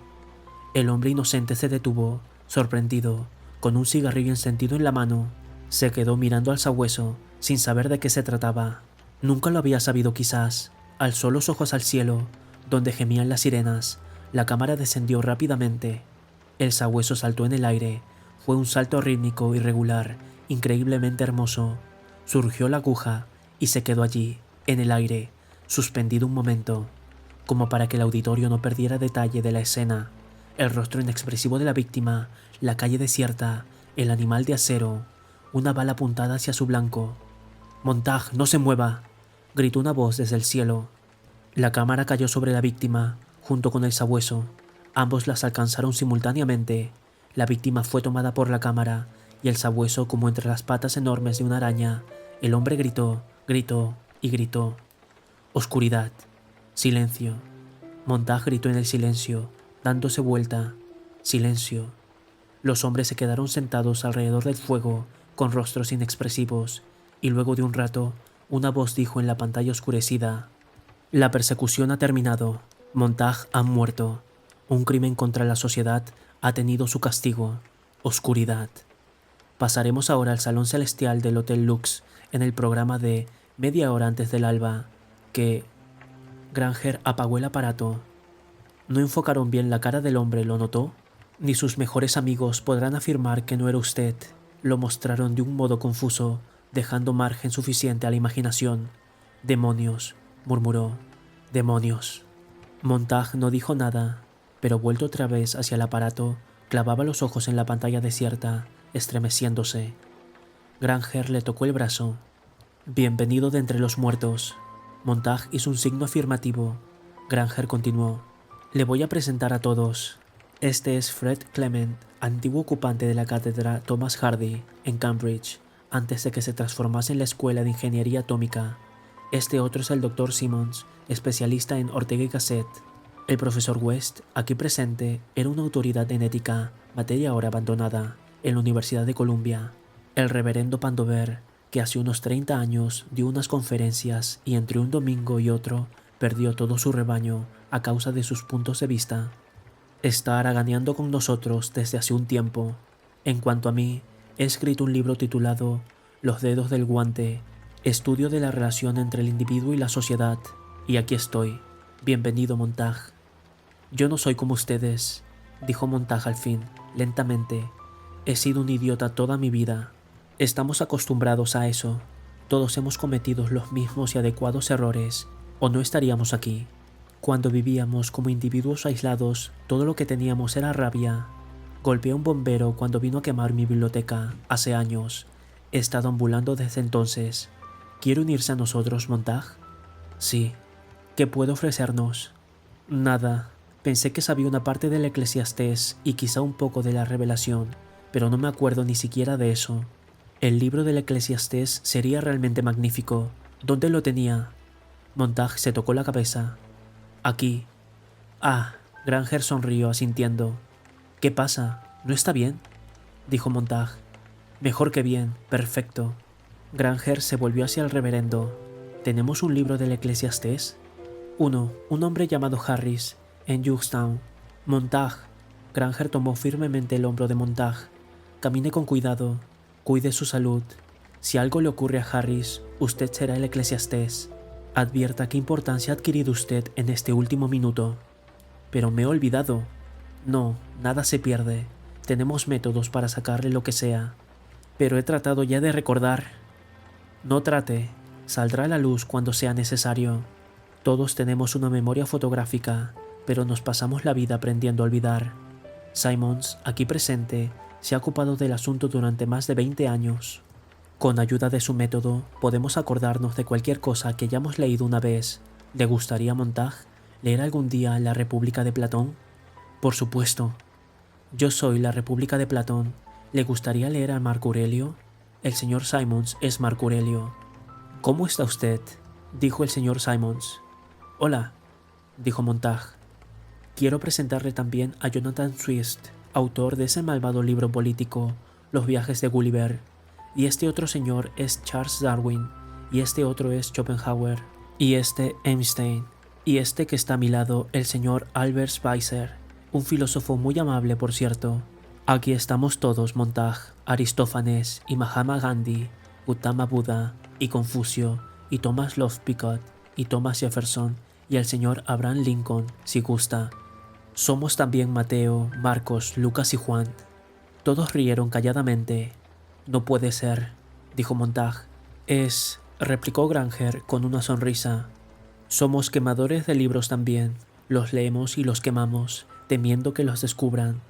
El hombre inocente se detuvo, sorprendido, con un cigarrillo encendido en la mano. Se quedó mirando al sabueso, sin saber de qué se trataba. Nunca lo había sabido quizás. Alzó los ojos al cielo, donde gemían las sirenas. La cámara descendió rápidamente. El sabueso saltó en el aire. Fue un salto rítmico y regular, increíblemente hermoso. Surgió la aguja y se quedó allí, en el aire, suspendido un momento, como para que el auditorio no perdiera detalle de la escena. El rostro inexpresivo de la víctima, la calle desierta, el animal de acero, una bala apuntada hacia su blanco. «Montag, no se mueva», gritó una voz desde el cielo. La cámara cayó sobre la víctima, junto con el sabueso. Ambos las alcanzaron simultáneamente. La víctima fue tomada por la cámara, y el sabueso como entre las patas enormes de una araña. El hombre gritó, gritó y gritó. Oscuridad. Silencio. Montag gritó en el silencio, dándose vuelta. Silencio. Los hombres se quedaron sentados alrededor del fuego, con rostros inexpresivos, y luego de un rato, una voz dijo en la pantalla oscurecida: «La persecución ha terminado. Montag ha muerto. Un crimen contra la sociedad ha tenido su castigo. Oscuridad». Pasaremos ahora al salón celestial del Hotel Lux en el programa de Media hora antes del alba, que... Granger apagó el aparato. No enfocaron bien la cara del hombre, ¿lo notó? Ni sus mejores amigos podrán afirmar que no era usted. Lo mostraron de un modo confuso, dejando margen suficiente a la imaginación. «Demonios», murmuró. «Demonios». Montag no dijo nada, pero vuelto otra vez hacia el aparato, clavaba los ojos en la pantalla desierta, estremeciéndose. Granger le tocó el brazo. «Bienvenido de entre los muertos». Montag hizo un signo afirmativo. Granger continuó: «Le voy a presentar a todos. Este es Fred Clement, antiguo ocupante de la cátedra Thomas Hardy, en Cambridge, antes de que se transformase en la Escuela de Ingeniería Atómica. Este otro es el Dr. Simmons, especialista en Ortega y Gasset. El profesor West, aquí presente, era una autoridad en ética, materia ahora abandonada, en la Universidad de Columbia. El reverendo Pandover, que hace unos 30 años dio unas conferencias y entre un domingo y otro perdió todo su rebaño a causa de sus puntos de vista». Está haraganeando con nosotros desde hace un tiempo. En cuanto a mí, he escrito un libro titulado Los dedos del guante, estudio de la relación entre el individuo y la sociedad, y aquí estoy. Bienvenido, Montag. Yo no soy como ustedes, dijo Montag al fin, lentamente. He sido un idiota toda mi vida. Estamos acostumbrados a eso. Todos hemos cometido los mismos y adecuados errores, o no estaríamos aquí. Cuando vivíamos como individuos aislados, todo lo que teníamos era rabia. Golpeé a un bombero cuando vino a quemar mi biblioteca, hace años. He estado ambulando desde entonces. ¿Quiere unirse a nosotros, Montag? Sí. ¿Qué puede ofrecernos? Nada. Pensé que sabía una parte del Eclesiastés y quizá un poco de la Revelación, pero no me acuerdo ni siquiera de eso. El libro del Eclesiastés sería realmente magnífico. ¿Dónde lo tenía? Montag se tocó la cabeza. Aquí. Ah, Granger sonrió asintiendo. ¿Qué pasa? ¿No está bien? Dijo Montag. Mejor que bien, perfecto. Granger se volvió hacia el reverendo. ¿Tenemos un libro del Eclesiastés? Un hombre llamado Harris, en Youngstown. Montag. Granger tomó firmemente el hombro de Montag. Camine con cuidado. Cuide su salud. Si algo le ocurre a Harris, usted será el Eclesiastés. Advierta qué importancia ha adquirido usted en este último minuto. Pero me he olvidado. No, nada se pierde. Tenemos métodos para sacarle lo que sea. Pero he tratado ya de recordar. No trate. Saldrá a la luz cuando sea necesario. Todos tenemos una memoria fotográfica, pero nos pasamos la vida aprendiendo a olvidar. Simons, aquí presente, se ha ocupado del asunto durante más de 20 años. Con ayuda de su método, podemos acordarnos de cualquier cosa que hayamos leído una vez. ¿Le gustaría, Montag, leer algún día La República de Platón? Por supuesto. Yo soy La República de Platón. ¿Le gustaría leer a Marco Aurelio? El señor Simons es Marco Aurelio. ¿Cómo está usted?, dijo el señor Simons. Hola, dijo Montag. Quiero presentarle también a Jonathan Swift, autor de ese malvado libro político, Los viajes de Gulliver. Y este otro señor es Charles Darwin, y este otro es Schopenhauer, y este Einstein, y este que está a mi lado, el señor Albert Schweitzer, un filósofo muy amable, por cierto. Aquí estamos todos, Montag, Aristófanes, y Mahatma Gandhi, Gautama Buda, y Confucio, y Thomas Love Pequot, y Thomas Jefferson, y el señor Abraham Lincoln, si gusta. Somos también Mateo, Marcos, Lucas y Juan. Todos rieron calladamente. No puede ser, dijo Montag. Replicó Granger con una sonrisa. Somos quemadores de libros también. Los leemos y los quemamos, temiendo que los descubran.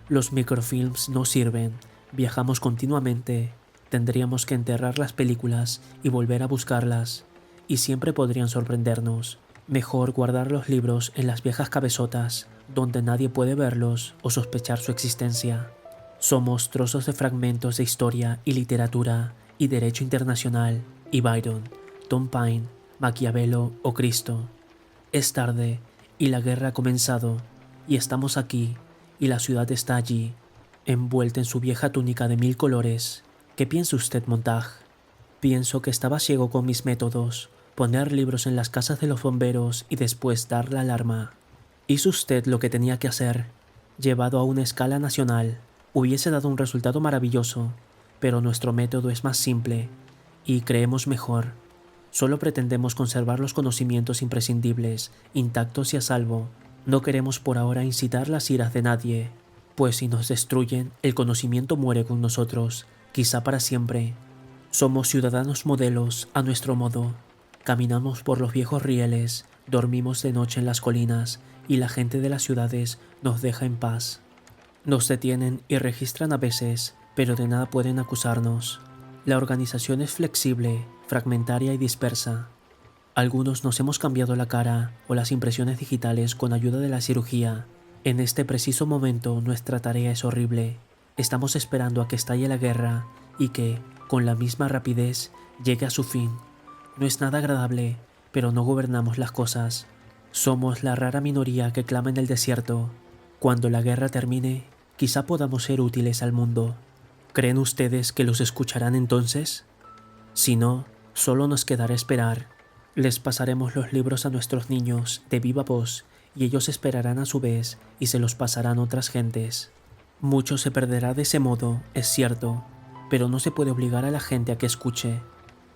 Los microfilms no sirven. Viajamos continuamente. Tendríamos que enterrar las películas y volver a buscarlas. Y siempre podrían sorprendernos. Mejor guardar los libros en las viejas cabezotas, donde nadie puede verlos o sospechar su existencia. Somos trozos de fragmentos de historia y literatura y derecho internacional y Byron, Tom Paine, Maquiavelo o Cristo. Es tarde y la guerra ha comenzado y estamos aquí y la ciudad está allí, envuelta en su vieja túnica de 1000 colores. ¿Qué piensa usted, Montag? Pienso que estaba ciego con mis métodos, poner libros en las casas de los bomberos y después dar la alarma. Hizo usted lo que tenía que hacer, llevado a una escala nacional. Hubiese dado un resultado maravilloso, pero nuestro método es más simple y creemos mejor. Solo pretendemos conservar los conocimientos imprescindibles, intactos y a salvo. No queremos por ahora incitar las iras de nadie, pues si nos destruyen, el conocimiento muere con nosotros, quizá para siempre. Somos ciudadanos modelos a nuestro modo. Caminamos por los viejos rieles, dormimos de noche en las colinas y la gente de las ciudades nos deja en paz. Nos detienen y registran a veces, pero de nada pueden acusarnos. La organización es flexible, fragmentaria y dispersa. Algunos nos hemos cambiado la cara o las impresiones digitales con ayuda de la cirugía. En este preciso momento nuestra tarea es horrible. Estamos esperando a que estalle la guerra y que, con la misma rapidez, llegue a su fin. No es nada agradable, pero no gobernamos las cosas. Somos la rara minoría que clama en el desierto. Cuando la guerra termine, quizá podamos ser útiles al mundo. ¿Creen ustedes que los escucharán entonces? Si no, solo nos quedará esperar. Les pasaremos los libros a nuestros niños de viva voz y ellos esperarán a su vez y se los pasarán otras gentes. Mucho se perderá de ese modo, es cierto, pero no se puede obligar a la gente a que escuche.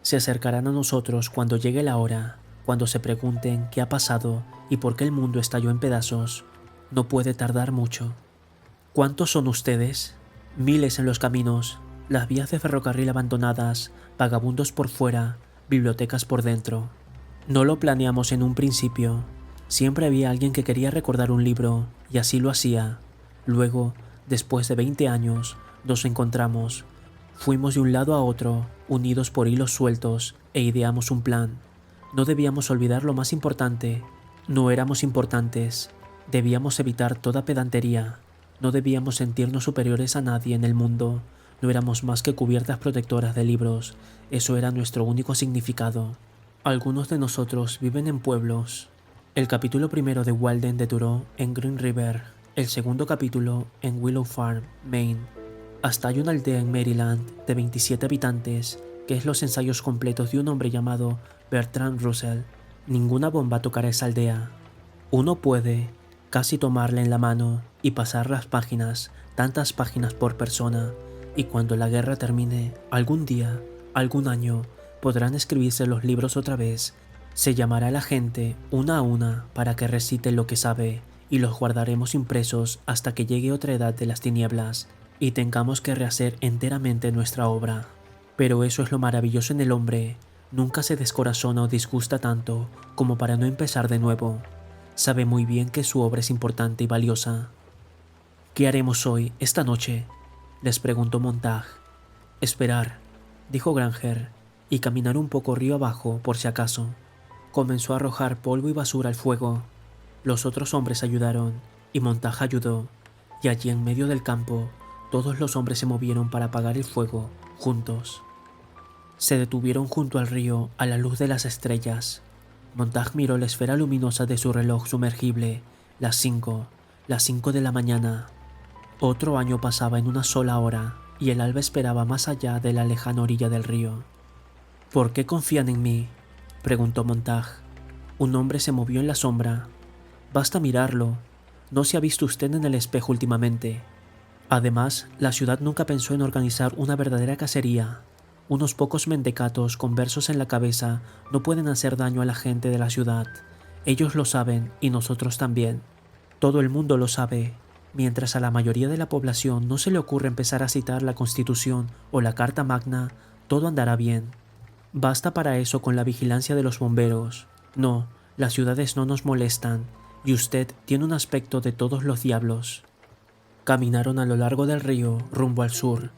Se acercarán a nosotros cuando llegue la hora, cuando se pregunten qué ha pasado y por qué el mundo estalló en pedazos. No puede tardar mucho. ¿Cuántos son ustedes? Miles en los caminos, las vías de ferrocarril abandonadas, vagabundos por fuera, bibliotecas por dentro. No lo planeamos en un principio. Siempre había alguien que quería recordar un libro, y así lo hacía. Luego, después de 20 años, nos encontramos. Fuimos de un lado a otro, unidos por hilos sueltos, e ideamos un plan. No debíamos olvidar lo más importante. No éramos importantes. Debíamos evitar toda pedantería. No debíamos sentirnos superiores a nadie en el mundo. No éramos más que cubiertas protectoras de libros. Eso era nuestro único significado. Algunos de nosotros viven en pueblos. El capítulo primero de Walden de Thoreau en Green River. El segundo capítulo en Willow Farm, Maine. Hasta hay una aldea en Maryland de 27 habitantes, que es los ensayos completos de un hombre llamado Bertrand Russell. Ninguna bomba tocará esa aldea. Uno puede casi tomarla en la mano y pasar las páginas, tantas páginas por persona, y cuando la guerra termine, algún día, algún año, podrán escribirse los libros otra vez. Se llamará a la gente una a una para que recite lo que sabe, y los guardaremos impresos hasta que llegue otra edad de las tinieblas y tengamos que rehacer enteramente nuestra obra. Pero eso es lo maravilloso en el hombre. Nunca se descorazona o disgusta tanto como para no empezar de nuevo. Sabe muy bien que su obra es importante y valiosa. ¿Qué haremos hoy, esta noche?, les preguntó Montag. Esperar, dijo Granger, y caminar un poco río abajo por si acaso. Comenzó a arrojar polvo y basura al fuego. Los otros hombres ayudaron, y Montag ayudó, y allí en medio del campo, todos los hombres se movieron para apagar el fuego, juntos. Se detuvieron junto al río a la luz de las estrellas. Montag miró la esfera luminosa de su reloj sumergible, las 5 de la mañana. Otro año pasaba en una sola hora, y el alba esperaba más allá de la lejana orilla del río. ¿Por qué confían en mí?, preguntó Montag. Un hombre se movió en la sombra. Basta mirarlo. No se ha visto usted en el espejo últimamente. Además, la ciudad nunca pensó en organizar una verdadera cacería. Unos pocos mentecatos con versos en la cabeza no pueden hacer daño a la gente de la ciudad. Ellos lo saben y nosotros también. Todo el mundo lo sabe. Mientras a la mayoría de la población no se le ocurre empezar a citar la Constitución o la Carta Magna, todo andará bien. Basta para eso con la vigilancia de los bomberos. No, las ciudades no nos molestan, y usted tiene un aspecto de todos los diablos. Caminaron a lo largo del río, rumbo al sur.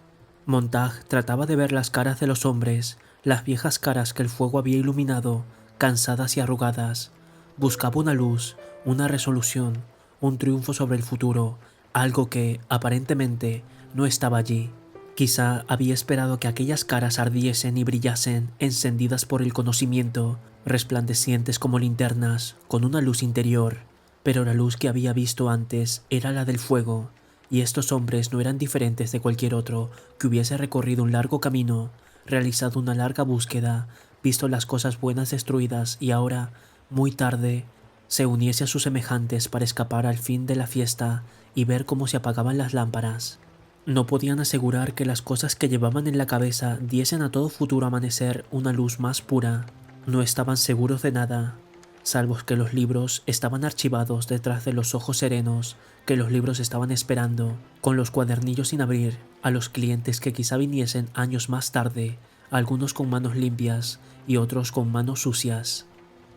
Montag trataba de ver las caras de los hombres, las viejas caras que el fuego había iluminado, cansadas y arrugadas. Buscaba una luz, una resolución, un triunfo sobre el futuro, algo que, aparentemente, no estaba allí. Quizá había esperado que aquellas caras ardiesen y brillasen, encendidas por el conocimiento, resplandecientes como linternas, con una luz interior, pero la luz que había visto antes era la del fuego, y estos hombres no eran diferentes de cualquier otro que hubiese recorrido un largo camino, realizado una larga búsqueda, visto las cosas buenas destruidas y ahora, muy tarde, se uniese a sus semejantes para escapar al fin de la fiesta y ver cómo se apagaban las lámparas. No podían asegurar que las cosas que llevaban en la cabeza diesen a todo futuro amanecer una luz más pura. No estaban seguros de nada, salvo que los libros estaban archivados detrás de los ojos serenos, que los libros estaban esperando, con los cuadernillos sin abrir, a los clientes que quizá viniesen años más tarde, algunos con manos limpias y otros con manos sucias.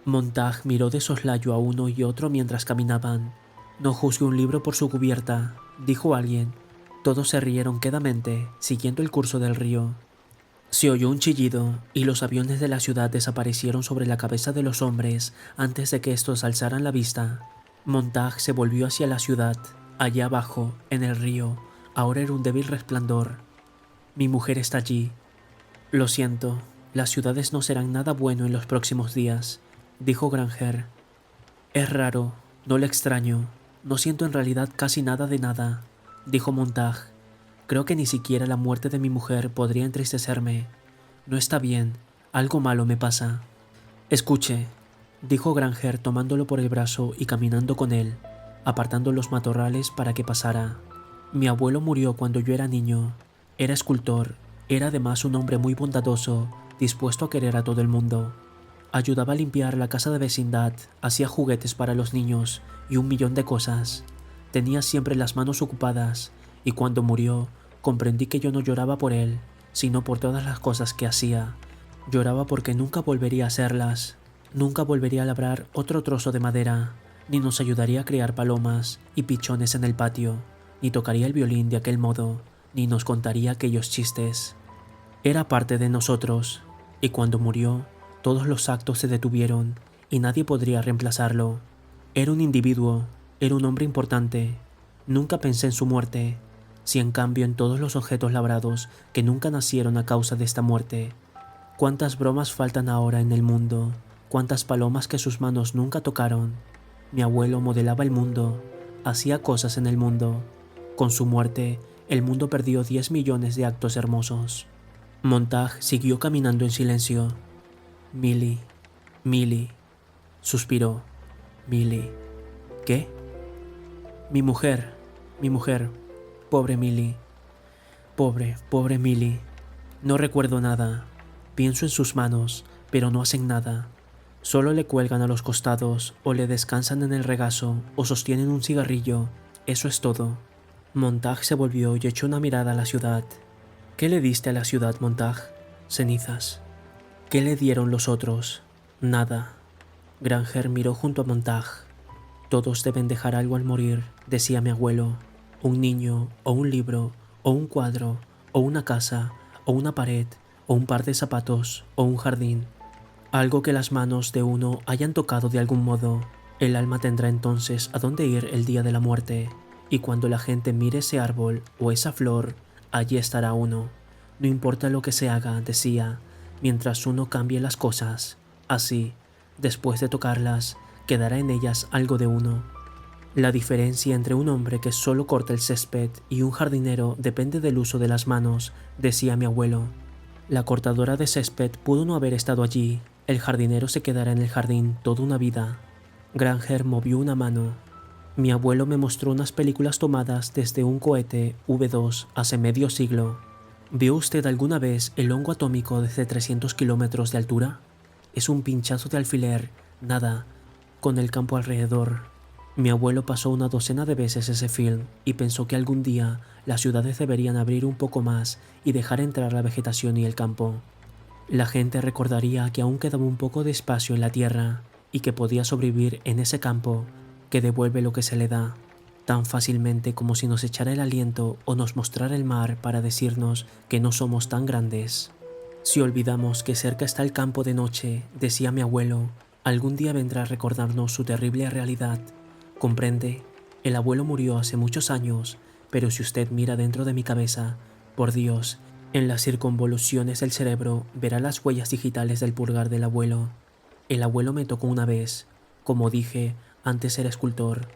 Montag miró de soslayo a uno y otro mientras caminaban. «No juzgue un libro por su cubierta», dijo alguien. Todos se rieron quedamente, siguiendo el curso del río. Se oyó un chillido, y los aviones de la ciudad desaparecieron sobre la cabeza de los hombres antes de que estos alzaran la vista. Montag se volvió hacia la ciudad. Allá abajo, en el río, ahora era un débil resplandor. «Mi mujer está allí». «Lo siento, las ciudades no serán nada bueno en los próximos días», dijo Granger. «Es raro, no le extraño. No siento en realidad casi nada de nada», dijo Montag. «Creo que ni siquiera la muerte de mi mujer podría entristecerme. No está bien, algo malo me pasa. Escuche». dijo Granger tomándolo por el brazo y caminando con él, apartando los matorrales para que pasara. Mi abuelo murió cuando yo era niño. Era escultor, era además un hombre muy bondadoso, dispuesto a querer a todo el mundo. Ayudaba a limpiar la casa de vecindad, hacía juguetes para los niños y 1 millón de cosas. Tenía siempre las manos ocupadas y cuando murió comprendí que yo no lloraba por él, sino por todas las cosas que hacía. Lloraba porque nunca volvería a hacerlas, nunca volvería a labrar otro trozo de madera, ni nos ayudaría a criar palomas y pichones en el patio, ni tocaría el violín de aquel modo, ni nos contaría aquellos chistes. Era parte de nosotros, y cuando murió, todos los actos se detuvieron y nadie podría reemplazarlo. Era un individuo, era un hombre importante. Nunca pensé en su muerte, si en cambio en todos los objetos labrados que nunca nacieron a causa de esta muerte. Cuántas bromas faltan ahora en el mundo, cuántas palomas que sus manos nunca tocaron. Mi abuelo modelaba el mundo, hacía cosas en el mundo. Con su muerte, el mundo perdió 10 millones de actos hermosos. Montag siguió caminando en silencio. Millie, Millie, suspiró. Millie. ¿Qué? Mi mujer, pobre Millie. Pobre Millie. No recuerdo nada. Pienso en sus manos, pero no hacen nada. Solo le cuelgan a los costados, o le descansan en el regazo, o sostienen un cigarrillo. Eso es todo. Montag se volvió y echó una mirada a la ciudad. ¿Qué le diste a la ciudad, Montag? Cenizas. ¿Qué le dieron los otros? Nada. Granger miró junto a Montag. Todos deben dejar algo al morir, decía mi abuelo. Un niño, o un libro, o un cuadro, o una casa, o una pared, o un par de zapatos, o un jardín. Algo que las manos de uno hayan tocado de algún modo. El alma tendrá entonces a dónde ir el día de la muerte, y cuando la gente mire ese árbol o esa flor, allí estará uno. No importa lo que se haga, decía, mientras uno cambie las cosas. Así, después de tocarlas, quedará en ellas algo de uno. La diferencia entre un hombre que solo corta el césped y un jardinero depende del uso de las manos, decía mi abuelo. La cortadora de césped pudo no haber estado allí, el jardinero se quedará en el jardín toda una vida. Granger movió una mano. Mi abuelo me mostró unas películas tomadas desde un cohete V2 hace medio siglo. ¿Vio usted alguna vez el hongo atómico desde 300 kilómetros de altura? Es un pinchazo de alfiler, nada, con el campo alrededor. Mi abuelo pasó una docena de veces ese film y pensó que algún día las ciudades deberían abrir un poco más y dejar entrar la vegetación y el campo. La gente recordaría que aún quedaba un poco de espacio en la tierra y que podía sobrevivir en ese campo que devuelve lo que se le da, tan fácilmente como si nos echara el aliento o nos mostrara el mar para decirnos que no somos tan grandes. Si olvidamos que cerca está el campo de noche, decía mi abuelo, algún día vendrá a recordarnos su terrible realidad. Comprende, el abuelo murió hace muchos años, pero si usted mira dentro de mi cabeza, por Dios, en las circunvoluciones del cerebro verá las huellas digitales del pulgar del abuelo. El abuelo me tocó una vez. Como dije, antes era escultor.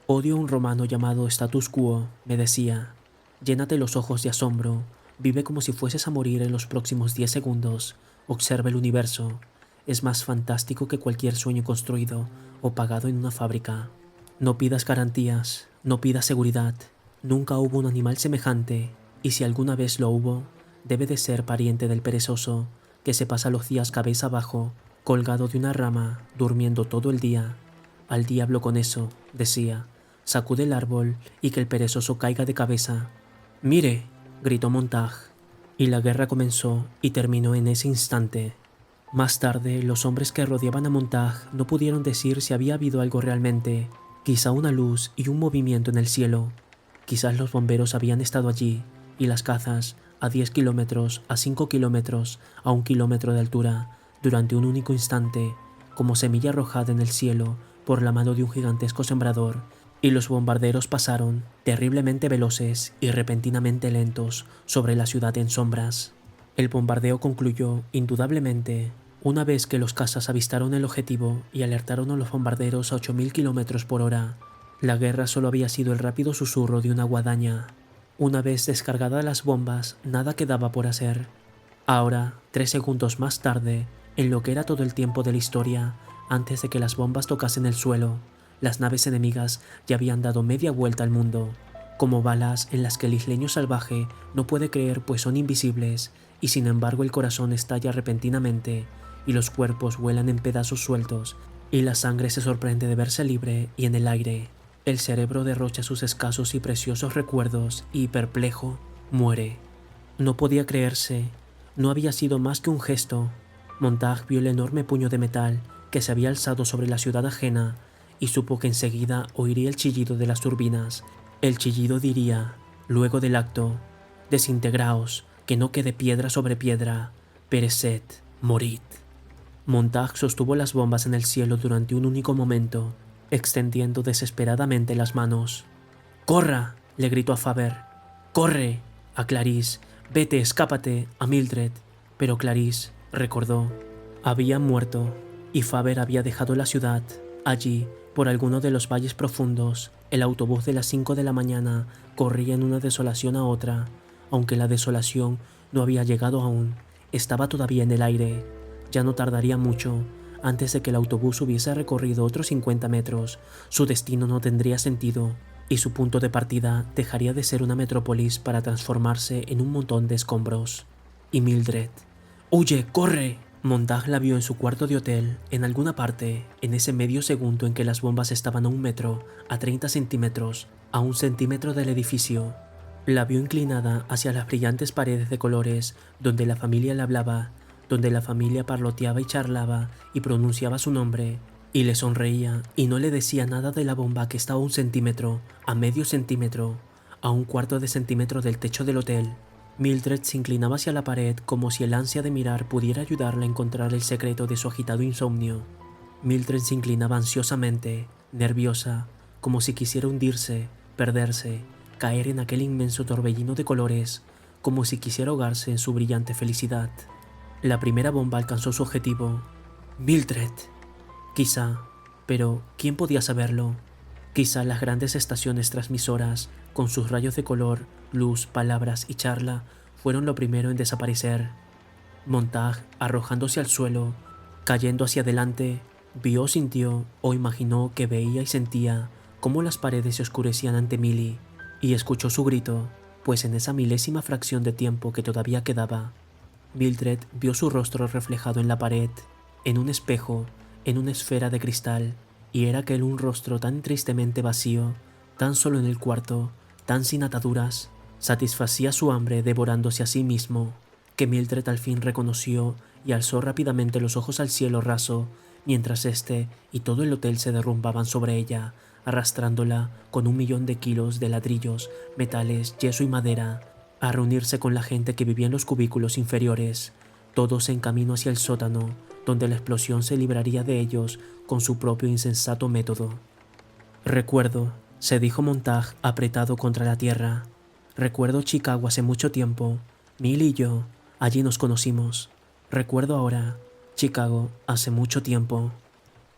Odio un romano llamado status quo, me decía. Llénate los ojos de asombro. Vive como si fueses a morir en los próximos 10 segundos. Observa el universo. Es más fantástico que cualquier sueño construido o pagado en una fábrica. No pidas garantías, no pidas seguridad. Nunca hubo un animal semejante, y si alguna vez lo hubo, debe de ser pariente del perezoso, que se pasa los días cabeza abajo, colgado de una rama, durmiendo todo el día. Al diablo con eso, decía, sacude el árbol y que el perezoso caiga de cabeza. ¡Mire!, gritó Montag, y la guerra comenzó y terminó en ese instante. Más tarde, los hombres que rodeaban a Montag no pudieron decir si había habido algo realmente, quizá una luz y un movimiento en el cielo. Quizás los bomberos habían estado allí, y las cazas, a 10 kilómetros, a 5 kilómetros, a 1 kilómetro de altura, durante un único instante, como semilla arrojada en el cielo por la mano de un gigantesco sembrador, y los bombarderos pasaron, terriblemente veloces y repentinamente lentos, sobre la ciudad en sombras. El bombardeo concluyó, indudablemente, una vez que los cazas avistaron el objetivo y alertaron a los bombarderos a 8000 kilómetros por hora. La guerra solo había sido el rápido susurro de una guadaña. Una vez descargadas las bombas, nada quedaba por hacer. Ahora, 3 segundos más tarde, en lo que era todo el tiempo de la historia, Antes de que las bombas tocasen el suelo, las naves enemigas ya habían dado media vuelta al mundo, como balas en las que el isleño salvaje no puede creer pues son invisibles, y sin embargo el corazón estalla repentinamente, y los cuerpos vuelan en pedazos sueltos, y la sangre se sorprende de verse libre y en el aire. El cerebro derrocha sus escasos y preciosos recuerdos y, perplejo, muere. No podía creerse, no había sido más que un gesto. Montag vio el enorme puño de metal que se había alzado sobre la ciudad ajena y supo que enseguida oiría el chillido de las turbinas. El chillido diría, luego del acto: desintegraos, que no quede piedra sobre piedra, pereced, morid. Montag sostuvo las bombas en el cielo durante un único momento, extendiendo desesperadamente las manos. ¡Corra!, le gritó a Faber. ¡Corre!, a Clarisse. Vete, escápate, a Mildred. Pero Clarisse recordó. Había muerto, y Faber había dejado la ciudad. Allí, por alguno de los valles profundos, el autobús de las 5 de la mañana corría en una desolación a otra, aunque la desolación no había llegado aún, estaba todavía en el aire. Ya no tardaría mucho. Antes de que el autobús hubiese recorrido otros 50 metros, su destino no tendría sentido, y su punto de partida dejaría de ser una metrópolis para transformarse en un montón de escombros. Y Mildred. ¡Huye, corre! Montag la vio en su cuarto de hotel, en alguna parte, en ese medio segundo en que las bombas estaban a 1 metro, a 30 centímetros, a 1 centímetro del edificio. La vio inclinada hacia las brillantes paredes de colores, donde la familia le hablaba, donde la familia parloteaba y charlaba y pronunciaba su nombre, y le sonreía y no le decía nada de la bomba que estaba a 1 centímetro, a medio centímetro, a 1/4 de centímetro del techo del hotel. Mildred se inclinaba hacia la pared como si el ansia de mirar pudiera ayudarla a encontrar el secreto de su agitado insomnio. Mildred se inclinaba ansiosamente, nerviosa, como si quisiera hundirse, perderse, caer en aquel inmenso torbellino de colores, como si quisiera ahogarse en su brillante felicidad. La primera bomba alcanzó su objetivo. Mildred. Quizá, pero ¿quién podía saberlo? Quizá las grandes estaciones transmisoras, con sus rayos de color, luz, palabras y charla, fueron lo primero en desaparecer. Montag, arrojándose al suelo, cayendo hacia adelante, vio, sintió o imaginó que veía y sentía cómo las paredes se oscurecían ante Millie, y escuchó su grito, pues en esa milésima fracción de tiempo que todavía quedaba, Mildred vio su rostro reflejado en la pared, en un espejo, en una esfera de cristal, y era aquel un rostro tan tristemente vacío, tan solo en el cuarto, tan sin ataduras, satisfacía su hambre devorándose a sí mismo, que Mildred al fin reconoció y alzó rápidamente los ojos al cielo raso, mientras este y todo el hotel se derrumbaban sobre ella, arrastrándola con 1.000.000 de kilos de ladrillos, metales, yeso y madera, a reunirse con la gente que vivía en los cubículos inferiores, todos en camino hacia el sótano, donde la explosión se libraría de ellos con su propio insensato método. Recuerdo, se dijo Montag apretado contra la tierra. Recuerdo Chicago hace mucho tiempo. Millie y yo, allí nos conocimos. Recuerdo ahora, Chicago hace mucho tiempo.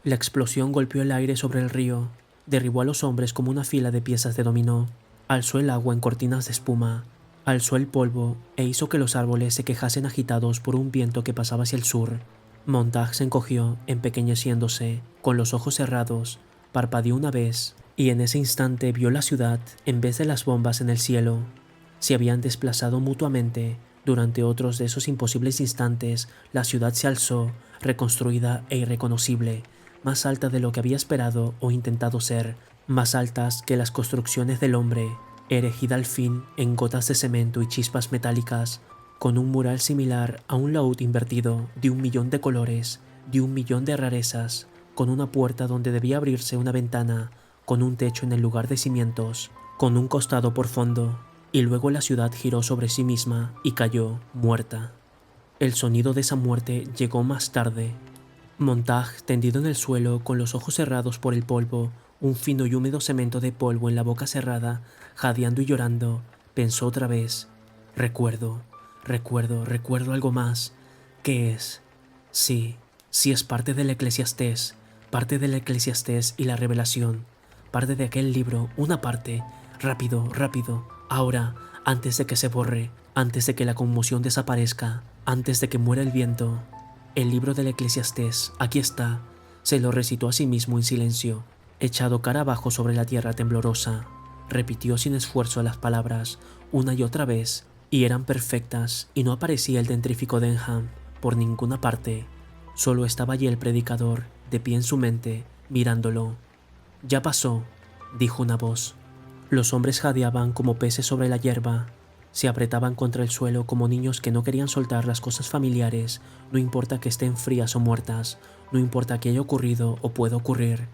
La explosión golpeó el aire sobre el río, derribó a los hombres como una fila de piezas de dominó, alzó el agua en cortinas de espuma, alzó el polvo e hizo que los árboles se quejasen agitados por un viento que pasaba hacia el sur. Montag se encogió, empequeñeciéndose, con los ojos cerrados, parpadeó una vez, y en ese instante vio la ciudad en vez de las bombas en el cielo. Se habían desplazado mutuamente. Durante otros de esos imposibles instantes, la ciudad se alzó, reconstruida e irreconocible, más alta de lo que había esperado o intentado ser, más altas que las construcciones del hombre, erigida al fin en gotas de cemento y chispas metálicas, con un mural similar a un laúd invertido de 1.000.000 de colores, de 1.000.000 de rarezas, con una puerta donde debía abrirse una ventana, con un techo en el lugar de cimientos, con un costado por fondo, y luego la ciudad giró sobre sí misma y cayó, muerta. El sonido de esa muerte llegó más tarde. Montag, tendido en el suelo, con los ojos cerrados por el polvo, un fino y húmedo cemento de polvo en la boca cerrada, jadeando y llorando, pensó otra vez: recuerdo algo más. ¿Qué es? Sí es parte del Eclesiastés, y la revelación, parte de aquel libro, una parte. Rápido, ahora, antes de que se borre, antes de que la conmoción desaparezca, antes de que muera el viento. El libro del Eclesiastés, aquí está. Se lo recitó a sí mismo en silencio, echado cara abajo sobre la tierra temblorosa. Repitió sin esfuerzo las palabras una y otra vez, y eran perfectas, y no aparecía el dentrífico Denham por ninguna parte. Solo estaba allí el predicador, de pie en su mente, mirándolo. «Ya pasó», dijo una voz. Los hombres jadeaban como peces sobre la hierba. Se apretaban contra el suelo como niños que no querían soltar las cosas familiares, no importa que estén frías o muertas, no importa que haya ocurrido o pueda ocurrir.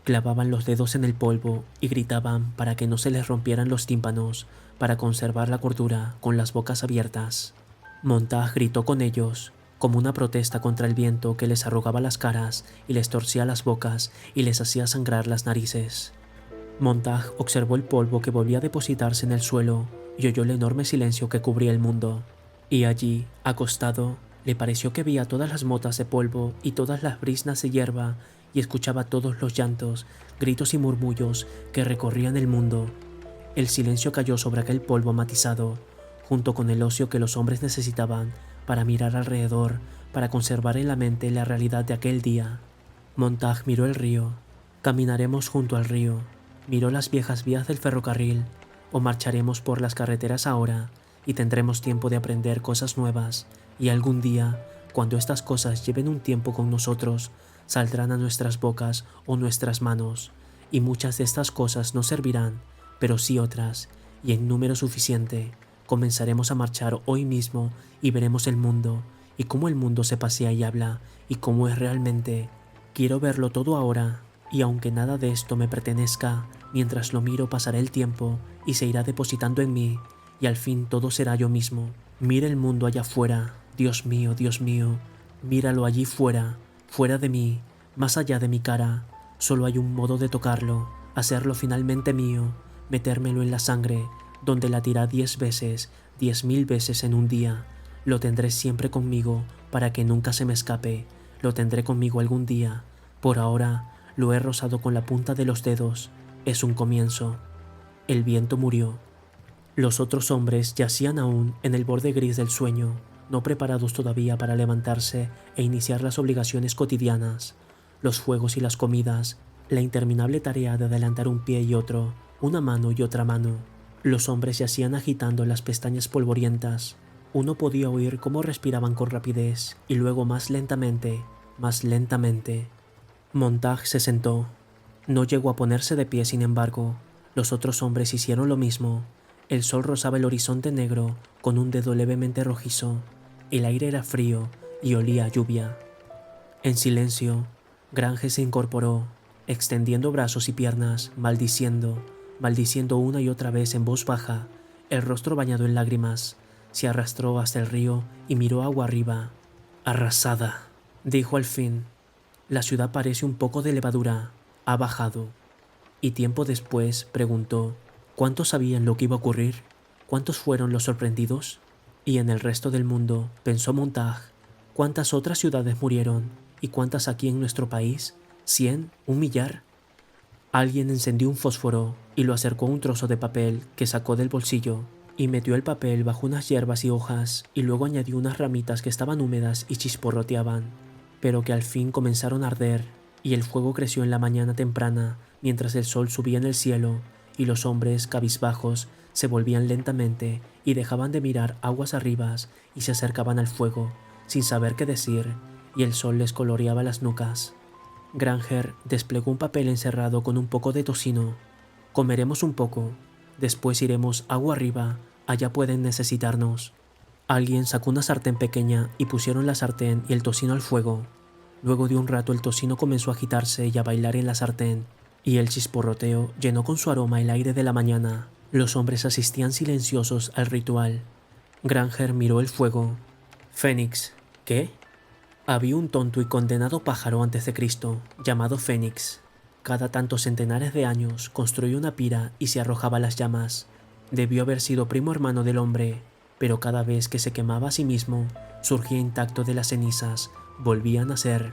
Clavaban los dedos en el polvo y gritaban para que no se les rompieran los tímpanos, para conservar la cordura con las bocas abiertas. Montag gritó con ellos, como una protesta contra el viento que les arrugaba las caras y les torcía las bocas y les hacía sangrar las narices. Montag observó el polvo que volvía a depositarse en el suelo y oyó el enorme silencio que cubría el mundo. Y allí, acostado, le pareció que veía todas las motas de polvo y todas las briznas de hierba y escuchaba todos los llantos, gritos y murmullos que recorrían el mundo. El silencio cayó sobre aquel polvo matizado, junto con el ocio que los hombres necesitaban para mirar alrededor, para conservar en la mente la realidad de aquel día. Montag miró el río. Caminaremos junto al río. Miró las viejas vías del ferrocarril, o marcharemos por las carreteras ahora y tendremos tiempo de aprender cosas nuevas, y algún día, cuando estas cosas lleven un tiempo con nosotros, saldrán a nuestras bocas o nuestras manos, y muchas de estas cosas no servirán, pero sí otras, y en número suficiente. Comenzaremos a marchar hoy mismo y veremos el mundo, y cómo el mundo se pasea y habla, y cómo es realmente. Quiero verlo todo ahora, y aunque nada de esto me pertenezca, mientras lo miro pasará el tiempo y se irá depositando en mí, y al fin todo será yo mismo. Mira el mundo allá afuera, Dios mío, míralo allí fuera, fuera de mí, más allá de mi cara. Solo hay un modo de tocarlo, hacerlo finalmente mío, metérmelo en la sangre, donde latirá 10 veces, 10.000 veces en un día. Lo tendré siempre conmigo para que nunca se me escape. Lo tendré conmigo algún día. Por ahora lo he rozado con la punta de los dedos. Es un comienzo. El viento murió. Los otros hombres yacían aún en el borde gris del sueño, no preparados todavía para levantarse e iniciar las obligaciones cotidianas, los fuegos y las comidas, la interminable tarea de adelantar un pie y otro, una mano y otra mano. Los hombres yacían agitando las pestañas polvorientas. Uno podía oír cómo respiraban con rapidez y luego más lentamente, más lentamente. Montag se sentó. No llegó a ponerse de pie, sin embargo. Los otros hombres hicieron lo mismo. El sol rozaba el horizonte negro con un dedo levemente rojizo. El aire era frío y olía a lluvia. En silencio, Grange se incorporó, extendiendo brazos y piernas, maldiciendo una y otra vez en voz baja, el rostro bañado en lágrimas. Se arrastró hasta el río y miró agua arriba. «Arrasada», dijo al fin. «La ciudad parece un poco de levadura. Ha bajado». Y tiempo después preguntó: ¿cuántos sabían lo que iba a ocurrir? ¿Cuántos fueron los sorprendidos? Y en el resto del mundo, pensó Montag, ¿cuántas otras ciudades murieron? ¿Y cuántas aquí en nuestro país? ¿100? ¿Un millar? Alguien encendió un fósforo y lo acercó a un trozo de papel que sacó del bolsillo, y metió el papel bajo unas hierbas y hojas, y luego añadió unas ramitas que estaban húmedas y chisporroteaban, pero que al fin comenzaron a arder, y el fuego creció en la mañana temprana, mientras el sol subía en el cielo, y los hombres, cabizbajos, se volvían lentamente y dejaban de mirar aguas arriba y se acercaban al fuego, sin saber qué decir, y el sol les coloreaba las nucas. Granger desplegó un papel encerrado con un poco de tocino. «Comeremos un poco, después iremos agua arriba, allá pueden necesitarnos». Alguien sacó una sartén pequeña y pusieron la sartén y el tocino al fuego. Luego de un rato el tocino comenzó a agitarse y a bailar en la sartén, y el chisporroteo llenó con su aroma el aire de la mañana. Los hombres asistían silenciosos al ritual. Granger miró el fuego. «Fénix». «¿Qué?» Había un tonto y condenado pájaro antes de Cristo, llamado Fénix. Cada tantos centenares de años construyó una pira y se arrojaba a las llamas. Debió haber sido primo hermano del hombre, pero cada vez que se quemaba a sí mismo, surgía intacto de las cenizas, volvía a nacer.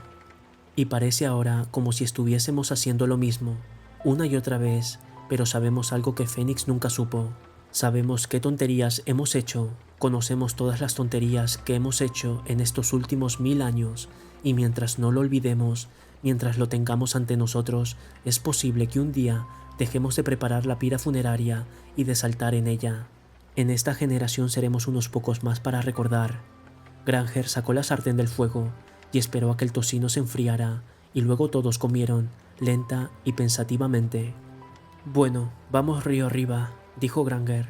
Y parece ahora como si estuviésemos haciendo lo mismo, una y otra vez, pero sabemos algo que Fénix nunca supo. Sabemos qué tonterías hemos hecho, conocemos todas las tonterías que hemos hecho en estos últimos 1000 años, y mientras no lo olvidemos, Mientras lo tengamos ante nosotros, es posible que un día dejemos de preparar la pira funeraria y de saltar en ella. En esta generación seremos unos pocos más para recordar. Granger sacó la sartén del fuego y esperó a que el tocino se enfriara, y luego todos comieron, lenta y pensativamente. «Bueno, vamos río arriba», dijo Granger.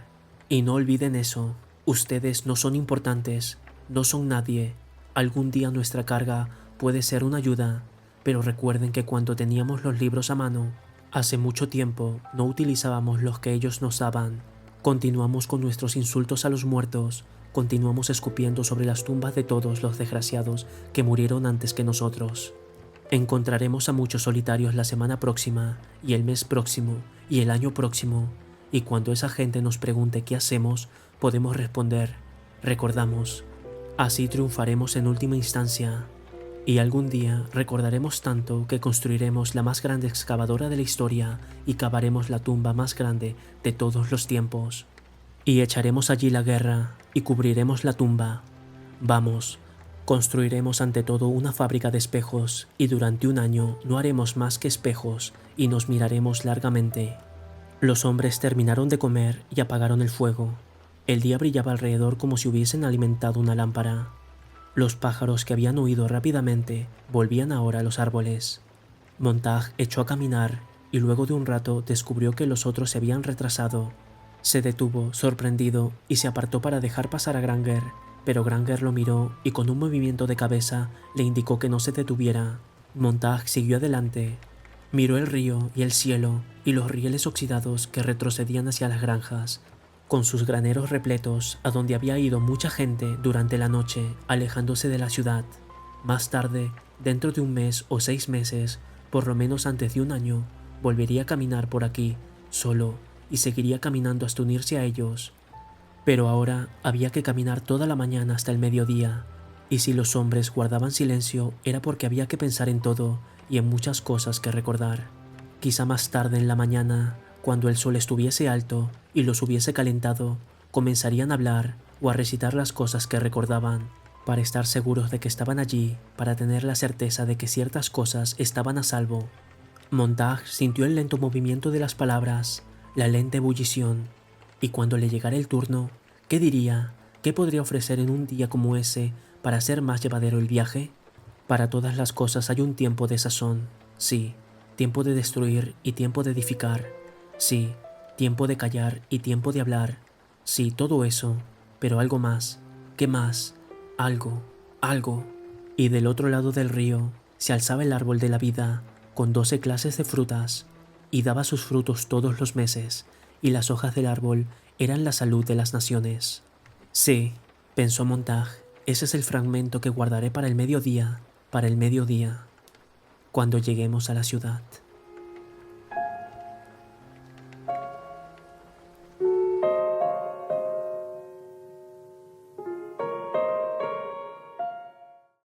«Y no olviden eso, ustedes no son importantes, no son nadie. Algún día nuestra carga puede ser una ayuda, pero recuerden que cuando teníamos los libros a mano, hace mucho tiempo no utilizábamos los que ellos nos daban. Continuamos con nuestros insultos a los muertos, continuamos escupiendo sobre las tumbas de todos los desgraciados que murieron antes que nosotros. Encontraremos a muchos solitarios la semana próxima, y el mes próximo, y el año próximo, y cuando esa gente nos pregunte qué hacemos, podemos responder, recordamos. Así triunfaremos en última instancia. Y algún día recordaremos tanto que construiremos la más grande excavadora de la historia y cavaremos la tumba más grande de todos los tiempos. Y echaremos allí la guerra y cubriremos la tumba. Vamos, construiremos ante todo una fábrica de espejos y durante un año no haremos más que espejos y nos miraremos largamente». Los hombres terminaron de comer y apagaron el fuego. El día brillaba alrededor como si hubiesen alimentado una lámpara. Los pájaros que habían huido rápidamente volvían ahora a los árboles. Montag echó a caminar y luego de un rato descubrió que los otros se habían retrasado. Se detuvo, sorprendido, y se apartó para dejar pasar a Granger, pero Granger lo miró y con un movimiento de cabeza le indicó que no se detuviera. Montag siguió adelante. Miró el río y el cielo y los rieles oxidados que retrocedían hacia las granjas, con sus graneros repletos, a donde había ido mucha gente durante la noche, alejándose de la ciudad. Más tarde, dentro de un mes o 6 meses, por lo menos antes de un año, volvería a caminar por aquí, solo, y seguiría caminando hasta unirse a ellos. Pero ahora había que caminar toda la mañana hasta el mediodía, y si los hombres guardaban silencio era porque había que pensar en todo y en muchas cosas que recordar. Quizá más tarde en la mañana, cuando el sol estuviese alto y los hubiese calentado, comenzarían a hablar o a recitar las cosas que recordaban, para estar seguros de que estaban allí, para tener la certeza de que ciertas cosas estaban a salvo. Montag sintió el lento movimiento de las palabras, la lenta ebullición, y cuando le llegara el turno, ¿qué diría? ¿Qué podría ofrecer en un día como ese para hacer más llevadero el viaje? Para todas las cosas hay un tiempo de sazón, sí, tiempo de destruir y tiempo de edificar. Sí, tiempo de callar y tiempo de hablar. Sí, todo eso, pero algo más. ¿Qué más? Algo. Y del otro lado del río se alzaba el árbol de la vida, con 12 clases de frutas, y daba sus frutos todos los meses, y las hojas del árbol eran la salud de las naciones. Sí, pensó Montag, ese es el fragmento que guardaré para el mediodía, cuando lleguemos a la ciudad.